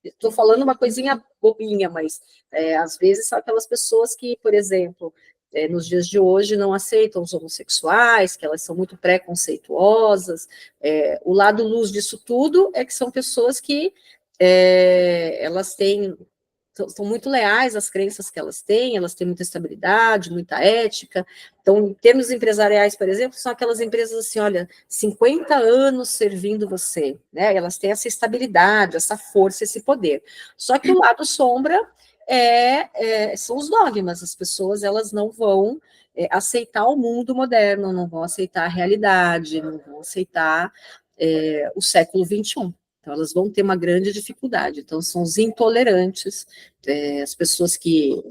Estou falando uma coisinha bobinha, mas às vezes são aquelas pessoas que, por exemplo, nos dias de hoje não aceitam os homossexuais, que elas são muito preconceituosas. O lado luz disso tudo é que são pessoas que elas são muito leais às crenças que elas têm muita estabilidade, muita ética. Então, em termos empresariais, por exemplo, são aquelas empresas assim, olha, 50 anos servindo você, né? Elas têm essa estabilidade, essa força, esse poder. Só que o lado sombra são os dogmas. As pessoas, elas não vão aceitar o mundo moderno, não vão aceitar a realidade, não vão aceitar o século XXI. Então, elas vão ter uma grande dificuldade. Então, são os intolerantes, as pessoas que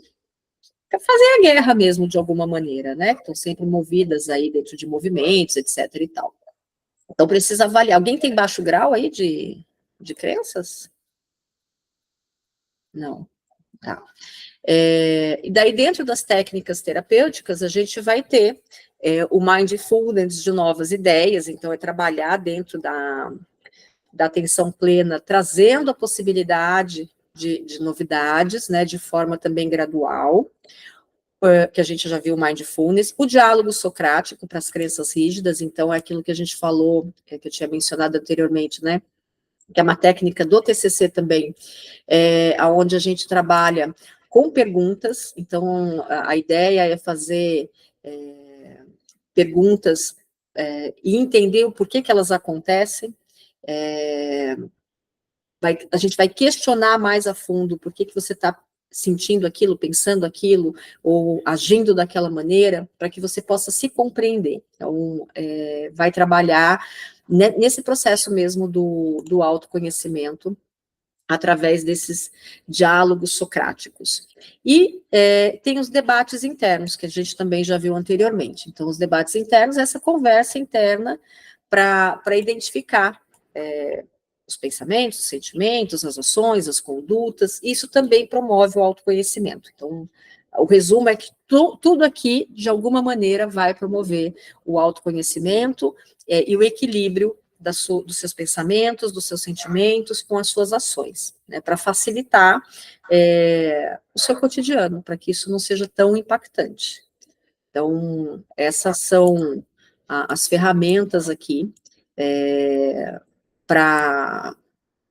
fazem a guerra mesmo, de alguma maneira, né? Que estão sempre movidas aí dentro de movimentos, etc. e tal. Então, precisa avaliar. Alguém tem baixo grau aí de crenças? Não. Tá. E daí, dentro das técnicas terapêuticas, a gente vai ter o mindfulness de novas ideias. Então, é trabalhar dentro da atenção plena, trazendo a possibilidade de novidades, né, de forma também gradual, que a gente já viu o mindfulness, o diálogo socrático para as crenças rígidas, então é aquilo que a gente falou, que eu tinha mencionado anteriormente, né, que é uma técnica do TCC também, onde a gente trabalha com perguntas. Então a ideia é fazer perguntas e entender o porquê que elas acontecem. A gente vai questionar mais a fundo por que você está sentindo aquilo, pensando aquilo, ou agindo daquela maneira, para que você possa se compreender. Então, vai trabalhar nesse processo mesmo do autoconhecimento, através desses diálogos socráticos. E tem os debates internos, que a gente também já viu anteriormente. Então, os debates internos, essa conversa interna para identificar os pensamentos, os sentimentos, as ações, as condutas. Isso também promove o autoconhecimento. Então, o resumo é que tudo aqui, de alguma maneira, vai promover o autoconhecimento e o equilíbrio dos seus pensamentos, dos seus sentimentos com as suas ações, né, para facilitar o seu cotidiano, para que isso não seja tão impactante. Então, essas são as ferramentas aqui para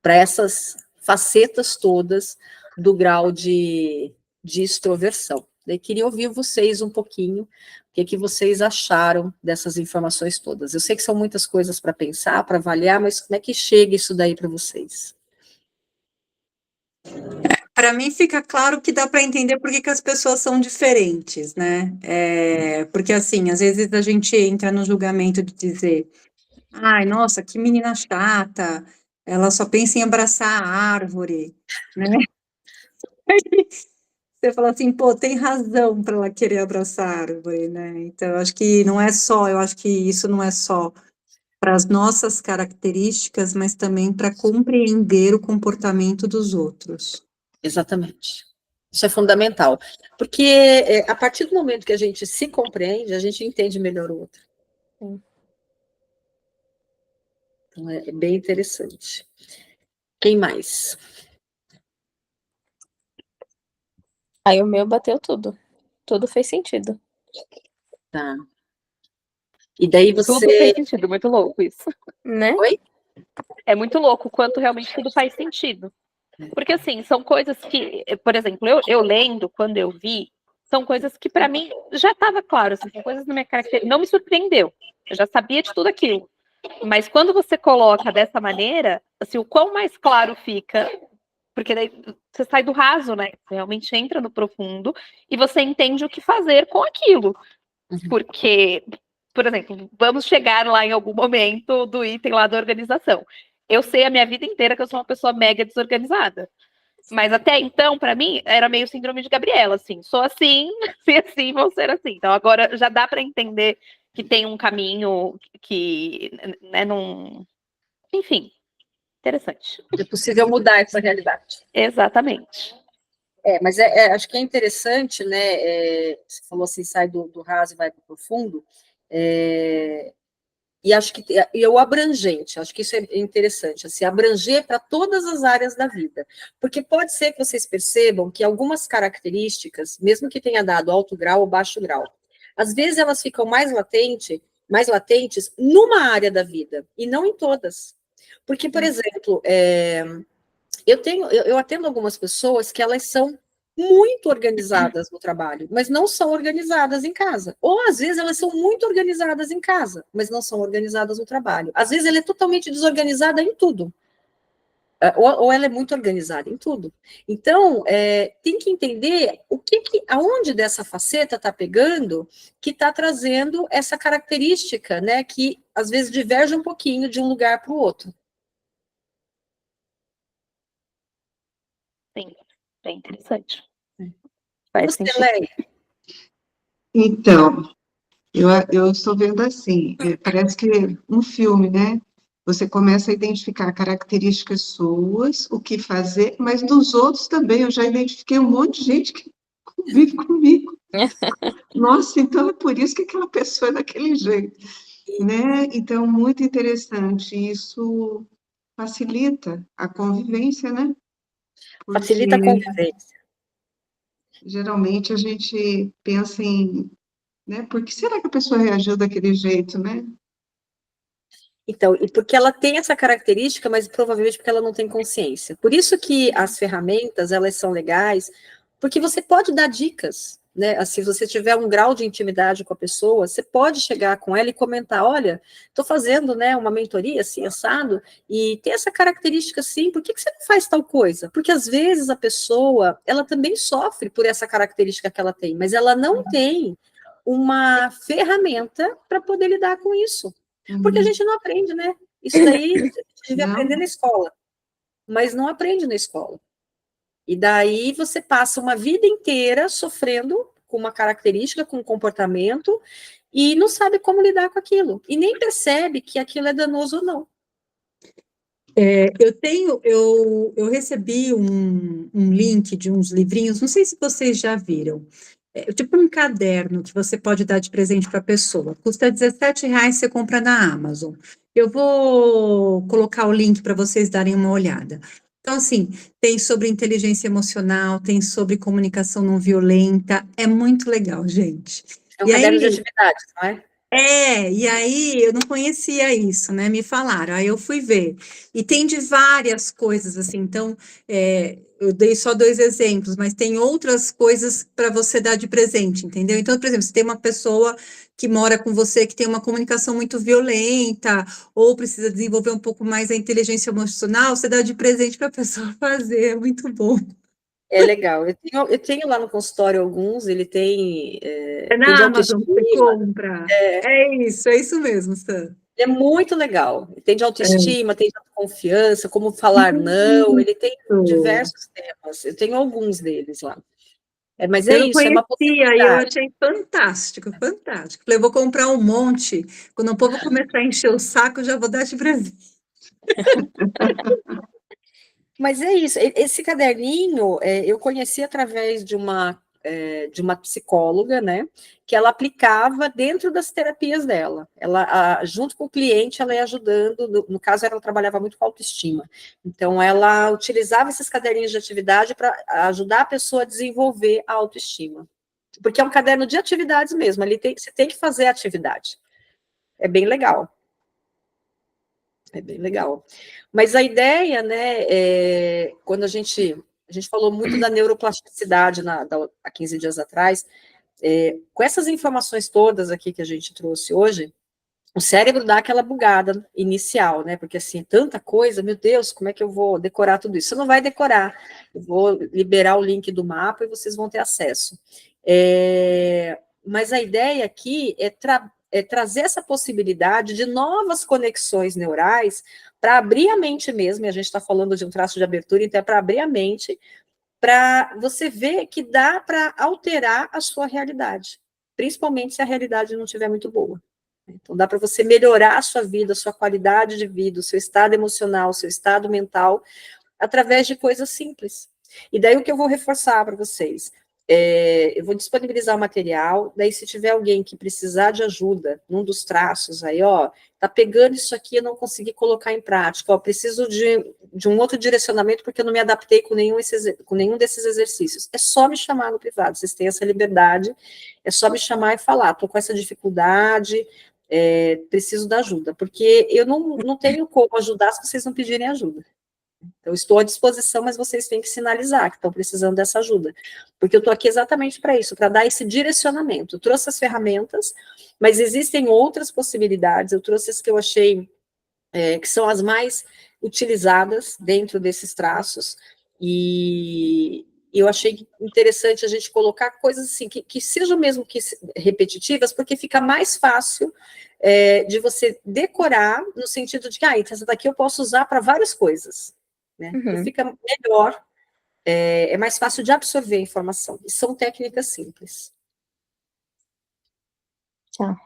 essas facetas todas do grau de extroversão. Daí queria ouvir vocês um pouquinho, o que vocês acharam dessas informações todas. Eu sei que são muitas coisas para pensar, para avaliar, mas como é que chega isso daí para vocês? Para mim fica claro que dá para entender por que as pessoas são diferentes, né? Porque assim, às vezes a gente entra no julgamento de dizer, ai, nossa, que menina chata, ela só pensa em abraçar a árvore, né? Você fala assim, pô, tem razão para ela querer abraçar a árvore, né? Então, eu acho que não é só, eu acho que isso não é só para as nossas características, mas também para compreender o comportamento dos outros. Exatamente. Isso é fundamental, porque a partir do momento que a gente se compreende, a gente entende melhor o outro. Então, é bem interessante. Quem mais? Aí o meu bateu tudo. Tudo fez sentido. Tá. E daí Tudo você... fez sentido, muito louco isso. Né? Oi? É muito louco o quanto realmente tudo faz sentido. Porque, assim, são coisas que, por exemplo, eu lendo, quando eu vi, são coisas que para mim já estava claro, assim, são coisas na minha característica, não me surpreendeu. Eu já sabia de tudo aquilo. Mas quando você coloca dessa maneira, assim, o quão mais claro fica, porque daí você sai do raso, né? Você realmente entra no profundo e você entende o que fazer com aquilo. Porque, por exemplo, vamos chegar lá em algum momento do item lá da organização. Eu sei a minha vida inteira que eu sou uma pessoa mega desorganizada. Mas até então, para mim, era meio síndrome de Gabriela, assim. Sou assim, se assim, vou ser assim. Então, agora já dá para entender que tem um caminho que, né, não... Enfim, interessante. É possível mudar essa realidade. Exatamente. Mas acho que é interessante, né? Você falou assim, sai do raso e vai para o profundo. E acho que o abrangente, acho que isso é interessante, assim, abranger para todas as áreas da vida. Porque pode ser que vocês percebam que algumas características, mesmo que tenha dado alto grau ou baixo grau, às vezes elas ficam mais latentes numa área da vida, e não em todas. Porque, por exemplo, eu atendo algumas pessoas que elas são muito organizadas no trabalho, mas não são organizadas em casa. Ou, às vezes, elas são muito organizadas em casa, mas não são organizadas no trabalho. Às vezes, ela é totalmente desorganizada em tudo. Ou ela é muito organizada em tudo. Então, tem que entender aonde dessa faceta está pegando, que está trazendo essa característica, né, que, às vezes, diverge um pouquinho de um lugar para o outro. Sim, bem interessante. Faz Você, sentido. Leia? Então, eu estou vendo assim, parece que um filme, né? Você começa a identificar características suas, o que fazer, mas dos outros também. Eu já identifiquei um monte de gente que convive comigo. Nossa, então é por isso que aquela pessoa é daquele jeito, né? Então, muito interessante. Isso facilita a convivência, né? Facilita a Porque convivência. geralmente a gente pensa em, né? Por que será que a pessoa reagiu daquele jeito, né? Então, e porque ela tem essa característica, mas provavelmente porque ela não tem consciência. Por isso que as ferramentas, elas são legais, porque você pode dar dicas, né? Se você tiver um grau de intimidade com a pessoa, você pode chegar com ela e comentar, olha, estou fazendo, né, uma mentoria assim, assado, e tem essa característica assim, por que você não faz tal coisa? Porque às vezes a pessoa, ela também sofre por essa característica que ela tem, mas ela não tem uma ferramenta para poder lidar com isso. Porque a gente não aprende, né? Isso daí a gente devia aprender na escola, mas não aprende na escola. E daí você passa uma vida inteira sofrendo com uma característica, com um comportamento, e não sabe como lidar com aquilo. E nem percebe que aquilo é danoso ou não. Eu recebi um link de uns livrinhos, não sei se vocês já viram. Tipo um caderno que você pode dar de presente para a pessoa. Custa R$17, você compra na Amazon. Eu vou colocar o link para vocês darem uma olhada. Então, assim, tem sobre inteligência emocional, tem sobre comunicação não violenta. É muito legal, gente. É um E caderno de aí, atividades, não é? E aí eu não conhecia isso, né? Me falaram, aí eu fui ver. E tem de várias coisas, assim, então, eu dei só 2 exemplos, mas tem outras coisas para você dar de presente, entendeu? Então, por exemplo, se tem uma pessoa que mora com você que tem uma comunicação muito violenta, ou precisa desenvolver um pouco mais a inteligência emocional, você dá de presente para a pessoa fazer, é muito bom. É legal. Eu tenho lá no consultório alguns, ele tem, É tem de na Amazon que você autoestima, compra. É isso mesmo, Sam. é muito legal. Tem de É. autoestima, tem de autoconfiança, como falar não, ele tem Isso. diversos temas. Eu tenho alguns deles lá. Mas é Eu não isso, é uma conhecia e eu possibilidade. achei fantástico, fantástico. Falei, vou comprar um monte. Quando o povo começar a encher o saco, eu já vou dar de presente. Mas é isso, esse caderninho eu conheci através de uma psicóloga, né, que ela aplicava dentro das terapias dela. Ela, junto com o cliente, ela ia ajudando, no caso, ela trabalhava muito com autoestima. Então, ela utilizava esses caderninhos de atividade para ajudar a pessoa a desenvolver a autoestima. Porque é um caderno de atividades mesmo, você tem que fazer a atividade. É bem legal. É bem legal. Mas a ideia, né, quando a gente falou muito da neuroplasticidade há 15 dias atrás, com essas informações todas aqui que a gente trouxe hoje, o cérebro dá aquela bugada inicial, né, porque assim, tanta coisa, meu Deus, como é que eu vou decorar tudo isso? Você não vai decorar, eu vou liberar o link do mapa e vocês vão ter acesso. Mas a ideia aqui é trazer essa possibilidade de novas conexões neurais para abrir a mente mesmo, e a gente está falando de um traço de abertura, então é para abrir a mente, para você ver que dá para alterar a sua realidade, principalmente se a realidade não estiver muito boa. Então dá para você melhorar a sua vida, a sua qualidade de vida, o seu estado emocional, o seu estado mental, através de coisas simples. E daí o que eu vou reforçar para vocês? Eu vou disponibilizar o material, daí se tiver alguém que precisar de ajuda num dos traços aí, ó, tá pegando isso aqui, eu não consegui colocar em prática, ó, preciso de um outro direcionamento porque eu não me adaptei com nenhum desses exercícios. É só me chamar no privado, vocês têm essa liberdade, é só me chamar e falar, tô com essa dificuldade, preciso da ajuda, porque eu não tenho como ajudar se vocês não pedirem ajuda. Eu estou à disposição, mas vocês têm que sinalizar que estão precisando dessa ajuda. Porque eu estou aqui exatamente para isso, para dar esse direcionamento. Eu trouxe as ferramentas, mas existem outras possibilidades. Eu trouxe as que eu achei que são as mais utilizadas dentro desses traços, e eu achei interessante a gente colocar coisas assim, que sejam mesmo que repetitivas, porque fica mais fácil de você decorar, no sentido de que, essa daqui eu posso usar para várias coisas. Né? Então, fica melhor, é mais fácil de absorver a informação. E são técnicas simples. Tchau.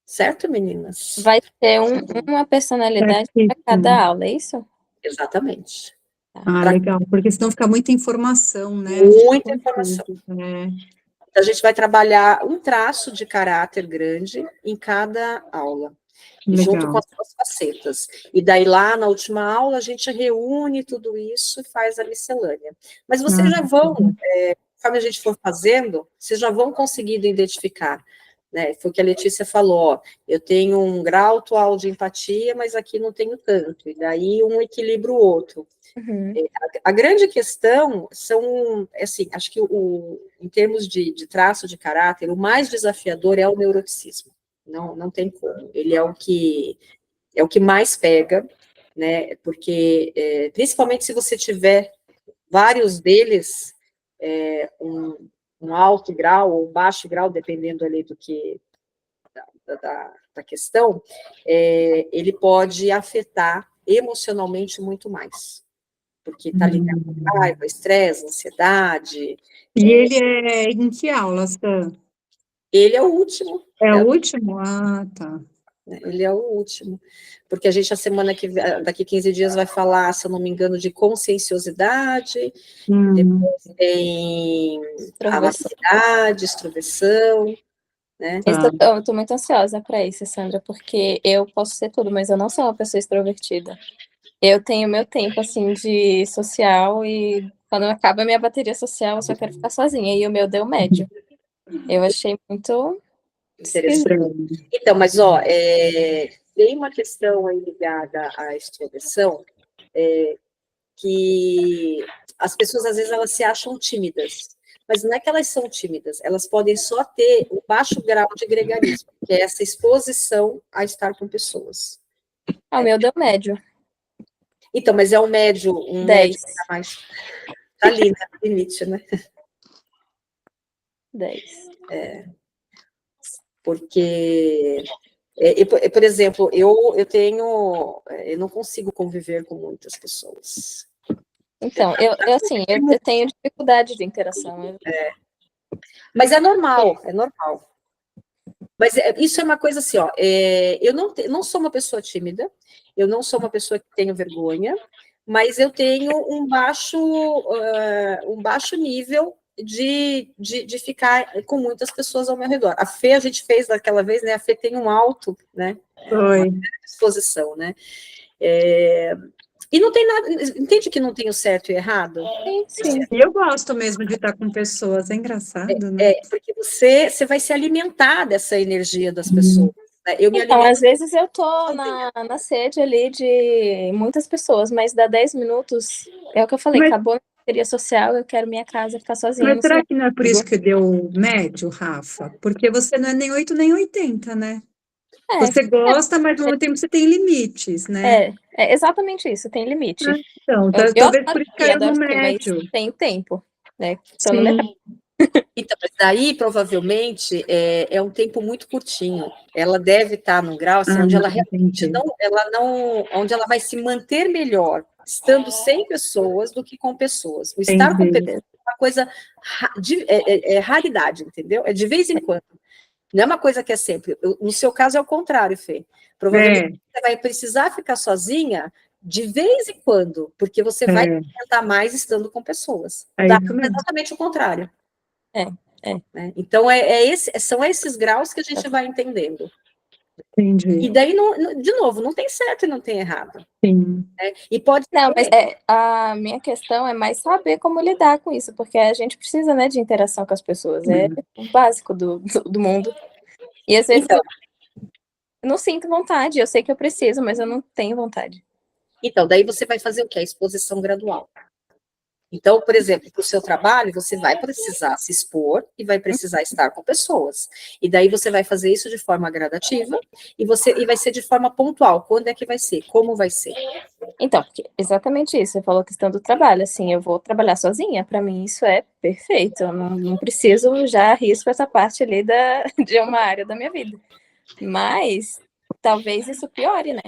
Certo, meninas? Vai ter uma personalidade para cada aula, é isso? Exatamente. Legal, porque senão fica muita informação, né? Muita informação. Então, a gente vai trabalhar um traço de caráter grande em cada aula. Junto com as suas facetas. E daí lá na última aula a gente reúne tudo isso e faz a miscelânea. Mas vocês já vão, conforme a gente for fazendo, vocês já vão conseguindo identificar. Né? Foi o que a Letícia falou, ó, eu tenho um grau atual de empatia, mas aqui não tenho tanto. E daí um equilibra o outro. A grande questão são, assim, acho que em termos de traço de caráter, o mais desafiador é o neuroticismo. Não tem como. Ele é o que mais pega, né? Porque, principalmente se você tiver vários deles, um alto grau ou baixo grau, dependendo ali da questão, ele pode afetar emocionalmente muito mais. Porque está ligado com raiva, estresse, ansiedade. E ele é em que aula, Sam? Ele é o último. É o último? Tá. Ele é o último, porque a gente, daqui 15 dias, vai falar, se eu não me engano, de conscienciosidade, depois tem amabilidade, extroversão, né? Eu estou muito ansiosa para isso, Sandra, porque eu posso ser tudo, mas eu não sou uma pessoa extrovertida. Eu tenho meu tempo, assim, de social, e quando acaba a minha bateria social, eu só quero ficar sozinha, e o meu deu médio. Eu achei muito Interessante. Então, mas tem uma questão aí ligada à extroversão, que as pessoas às vezes elas se acham tímidas, mas não é que elas são tímidas, elas podem só ter um baixo grau de gregarismo, que é essa exposição a estar com pessoas. O meu deu médio, Então, mas é um médio 10. que tá mais tá ali, né, no limite, né? 10. Porque, por exemplo, eu não consigo conviver com muitas pessoas. Então, eu tenho dificuldade de interação. Mas é normal, é normal. Mas isso é uma coisa assim, ó, eu não sou uma pessoa tímida, eu não sou uma pessoa que tenho vergonha, mas eu tenho um baixo nível de ficar com muitas pessoas ao meu redor. A Fê, a gente fez daquela vez, né? A Fê tem um alto, né? Foi. Disposição, né? E não tem nada, entende que não tem o certo e o errado? Sim. E eu gosto mesmo de estar com pessoas, é engraçado, né? Porque você vai se alimentar dessa energia das pessoas. Né? Eu me Então, alimento. às vezes eu tô na sede ali de muitas pessoas, mas dá 10 minutos, é o que eu falei, Mas- acabou a bateria social, eu quero minha casa, ficar sozinha. Mas no será cinema. que não é por isso que deu médio, Rafa? Porque você não é nem 8 nem 80, né? Você gosta, mas ao mesmo tempo você tem limites, né? É exatamente isso, tem limite. Então, Eu talvez adoro por isso rir, caiu no adoro rir, mas médio. tem tempo, né? Então, no mercado. Então, mas daí, provavelmente, é um tempo muito curtinho. Ela deve estar num grau assim, onde ela realmente entendi. onde ela vai se manter melhor estando sem pessoas do que com pessoas. O estar com Entendi. pessoas é uma coisa raridade, entendeu? É de vez em quando. Não é uma coisa que é sempre. No seu caso é o contrário, Fê. Provavelmente você vai precisar ficar sozinha de vez em quando, porque você vai tentar mais estando com pessoas. É Dá isso mesmo. exatamente o contrário. É. Né? Então, são esses graus que a gente vai entendendo. Entendi. E daí, de novo, não tem certo e não tem errado. Sim. Né? E pode Não, mas a minha questão é mais saber como lidar com isso, porque a gente precisa, né, de interação com as pessoas, é o básico do mundo. E às vezes eu não sinto vontade, eu sei que eu preciso, mas eu não tenho vontade. Então, daí você vai fazer o quê? A exposição gradual. Então, por exemplo, para o seu trabalho, você vai precisar se expor e vai precisar estar com pessoas. E daí você vai fazer isso de forma gradativa e vai ser de forma pontual. Quando é que vai ser? Como vai ser? Então, exatamente isso. Você falou a questão do trabalho. Assim, eu vou trabalhar sozinha. Para mim, isso é perfeito. Eu não preciso já arrisco essa parte ali de uma área da minha vida. Mas talvez isso piore, né?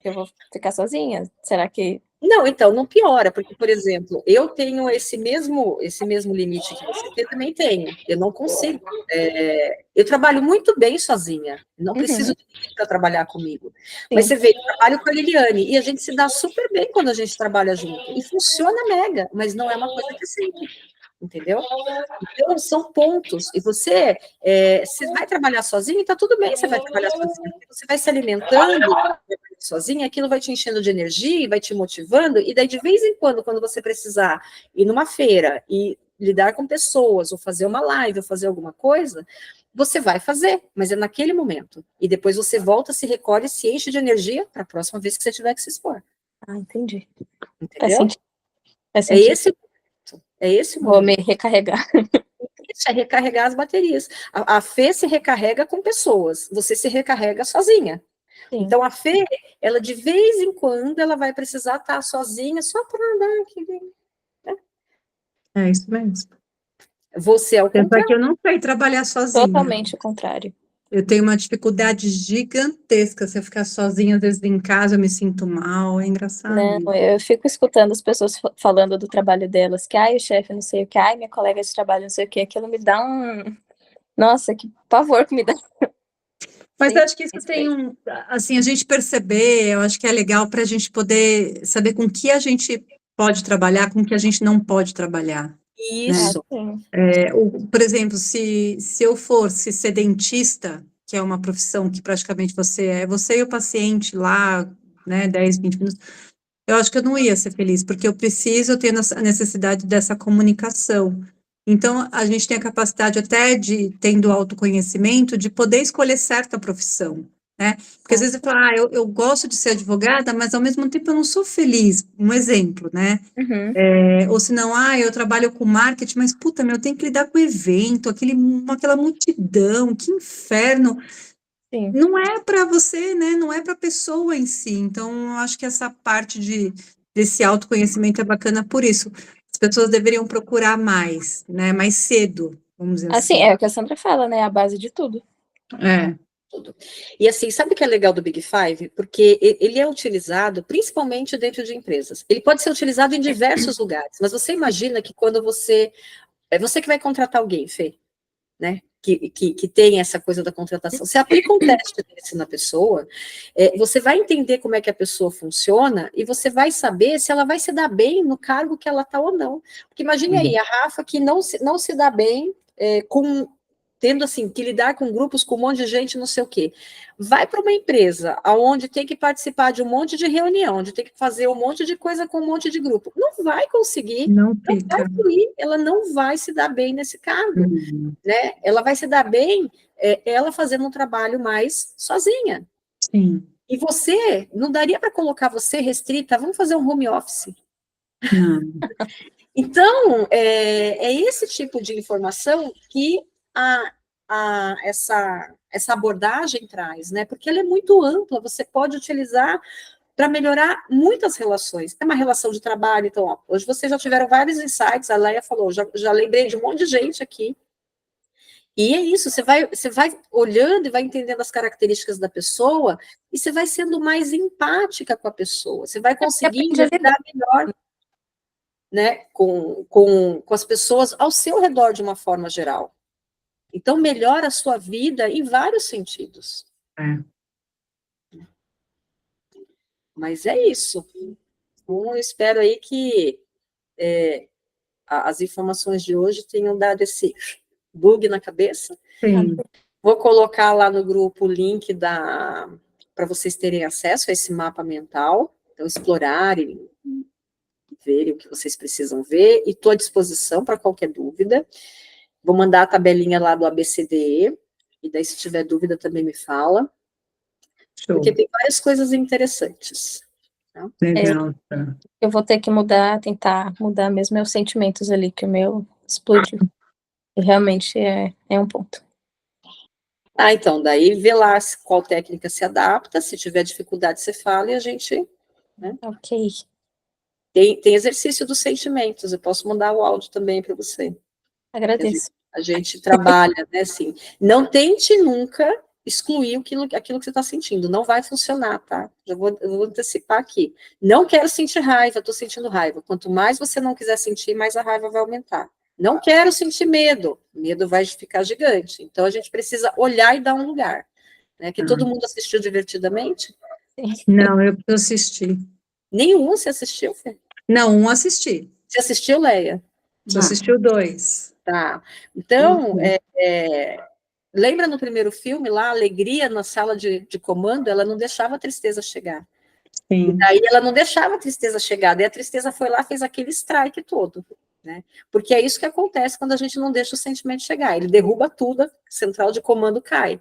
Eu vou ficar sozinha. Será que Não, então, não piora, porque, por exemplo, eu tenho esse mesmo limite que você tem, também tenho. Eu não consigo. Eu trabalho muito bem sozinha, não preciso de ninguém para trabalhar comigo. Mas você vê, eu trabalho com a Liliane, e a gente se dá super bem quando a gente trabalha junto. E funciona mega, mas não é uma coisa que é sempre. Entendeu? Então, são pontos. E você vai trabalhar sozinho, está tudo bem, você vai trabalhar sozinho. Você vai se alimentando sozinha, aquilo vai te enchendo de energia, vai te motivando, e daí, de vez em quando você precisar ir numa feira e lidar com pessoas, ou fazer uma live, ou fazer alguma coisa, você vai fazer, mas é naquele momento. E depois você volta, se recolhe, se enche de energia para a próxima vez que você tiver que se expor. entendi. Entendeu? Faz sentido. É esse o Vou momento. me recarregar. Isso é recarregar as baterias. A Fê se recarrega com pessoas, você se recarrega sozinha. Sim. Então, a Fê, ela de vez em quando, ela vai precisar estar sozinha só para dar aquele... É isso mesmo. Você é o Tanto é contrário. que eu não sei trabalhar sozinha. Totalmente o contrário. Eu tenho uma dificuldade gigantesca. Se eu ficar sozinha, às vezes em casa, eu me sinto mal. É engraçado. Não, eu fico escutando as pessoas falando do trabalho delas, que o chefe não sei o que, minha colega de trabalho não sei o que, aquilo me dá Nossa, que pavor que me dá. Mas Sim, eu acho que isso tem assim, a gente perceber, eu acho que é legal para a gente poder saber com que a gente pode trabalhar, com que a gente não pode trabalhar. Isso. Sim. Por exemplo, se eu fosse ser dentista, que é uma profissão que praticamente você e o paciente lá, né, 10, 20 minutos, eu acho que eu não ia ser feliz, porque eu tenho a necessidade dessa comunicação. Então, a gente tem a capacidade até de, tendo autoconhecimento, de poder escolher certa profissão, né? Porque às vezes você fala, eu gosto de ser advogada, mas ao mesmo tempo eu não sou feliz. Um exemplo, né? Uhum. Ou se não, eu trabalho com marketing, mas puta, eu tenho que lidar com evento, aquela multidão, que inferno. Sim. Não é para você, né? Não é para a pessoa em si. Então, eu acho que essa parte desse autoconhecimento é bacana por isso. As pessoas deveriam procurar mais, né? Mais cedo, vamos dizer Assim, assim. é o que a Sandra fala, né? A base de tudo. Tudo. E assim, sabe o que é legal do Big Five? Porque ele é utilizado principalmente dentro de empresas. Ele pode ser utilizado em diversos lugares, mas você imagina que quando é você que vai contratar alguém, Fê, né? Que tem essa coisa da contratação. Você aplica um teste desse na pessoa, você vai entender como é que a pessoa funciona e você vai saber se ela vai se dar bem no cargo que ela está ou não. Porque imagine aí, a Rafa que não se dá bem tendo assim que lidar com grupos com um monte de gente, não sei o quê. Vai para uma empresa onde tem que participar de um monte de reunião, onde tem que fazer um monte de coisa com um monte de grupo. Não vai conseguir, Não não vai fica. fluir, ela não vai se dar bem nesse cargo. Uhum. Né? Ela vai se dar bem ela fazendo um trabalho mais sozinha. Sim. E você, não daria para colocar você restrita, vamos fazer um home office. Não. Então, é esse tipo de informação que essa abordagem traz, né? Porque ela é muito ampla, você pode utilizar para melhorar muitas relações. É uma relação de trabalho, então, ó, hoje vocês já tiveram vários insights, a Leia falou, já lembrei de um monte de gente aqui. E é isso, você vai olhando e vai entendendo as características da pessoa e você vai sendo mais empática com a pessoa, você vai conseguindo lidar melhor, né, com as pessoas ao seu redor de uma forma geral. Então, melhora a sua vida em vários sentidos. Mas é isso. Então, eu espero aí que as informações de hoje tenham dado esse bug na cabeça. Sim. Vou colocar lá no grupo o link para vocês terem acesso a esse mapa mental, então explorarem, verem o que vocês precisam ver, e estou à disposição para qualquer dúvida. Vou mandar a tabelinha lá do ABCDE, e daí se tiver dúvida também me fala, Show. porque tem várias coisas interessantes. Tá? Legal. Eu vou ter que tentar mudar mesmo meus sentimentos ali, que o meu explodiu. E realmente é um ponto. Então, daí vê lá qual técnica se adapta, se tiver dificuldade você fala e a gente... Né? Ok. Tem exercício dos sentimentos, eu posso mandar o áudio também para você. Agradeço. A gente trabalha, né, assim, não tente nunca excluir aquilo que você está sentindo, não vai funcionar, tá? Eu vou antecipar aqui. Não quero sentir raiva, estou sentindo raiva. Quanto mais você não quiser sentir, mais a raiva vai aumentar. Não quero sentir medo, medo vai ficar gigante. Então, a gente precisa olhar e dar um lugar. Né? Que todo mundo assistiu Divertidamente? Não, eu assisti. Nenhum você assistiu, Fê? Não, um assisti. Você assistiu, Leia? Você assistiu 2. Tá. Então, lembra no primeiro filme lá, a alegria na sala de comando, ela não deixava a tristeza chegar. Sim. E daí ela não deixava a tristeza chegar, daí a tristeza foi lá, fez aquele strike todo, né? Porque é isso que acontece quando a gente não deixa o sentimento chegar, ele derruba tudo, a central de comando cai.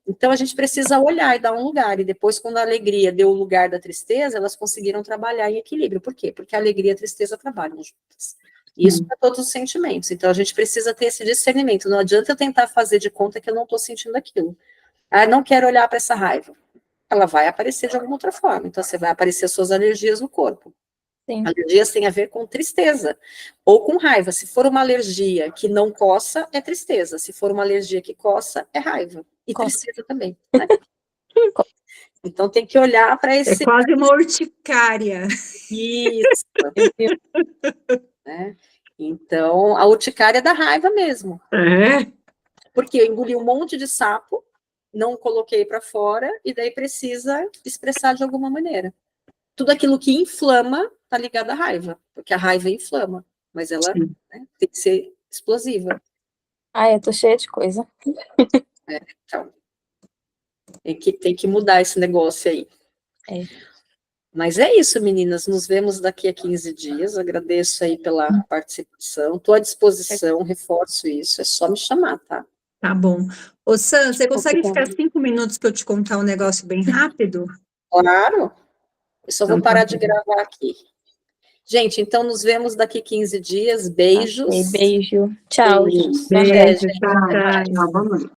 Então a gente precisa olhar e dar um lugar, e depois quando a alegria deu o lugar da tristeza, elas conseguiram trabalhar em equilíbrio. Por quê? Porque a alegria e a tristeza trabalham juntas. Isso para todos os sentimentos. Então, a gente precisa ter esse discernimento. Não adianta eu tentar fazer de conta que eu não estou sentindo aquilo. Não quero olhar para essa raiva. Ela vai aparecer de alguma outra forma. Então, você vai aparecer suas alergias no corpo. Sim. Alergias têm a ver com tristeza ou com raiva. Se for uma alergia que não coça, é tristeza. Se for uma alergia que coça, é raiva. E tristeza também. Né? Então, tem que olhar para esse... É quase uma urticária. Isso. Né? Então, a urticária é da raiva mesmo. Porque eu engoli um monte de sapo, não coloquei para fora, e daí precisa expressar de alguma maneira. Tudo aquilo que inflama está ligado à raiva, porque a raiva inflama, mas ela tem que ser explosiva. Eu tô cheia de coisa. Então, tem que mudar esse negócio aí. Mas é isso, meninas, nos vemos daqui a 15 dias, agradeço aí pela participação, estou à disposição, reforço isso, é só me chamar, tá? Tá bom. Ô, Sam, você consegue Obrigada. ficar 5 minutos para eu te contar um negócio bem rápido? Claro, eu só vou Então tá parar de bom. gravar aqui. Gente, então nos vemos daqui 15 dias, beijos. Ok, beijo. Tchau. Beijos. Boa Beijo, noite. tchau, tchau. Tchau, boa noite.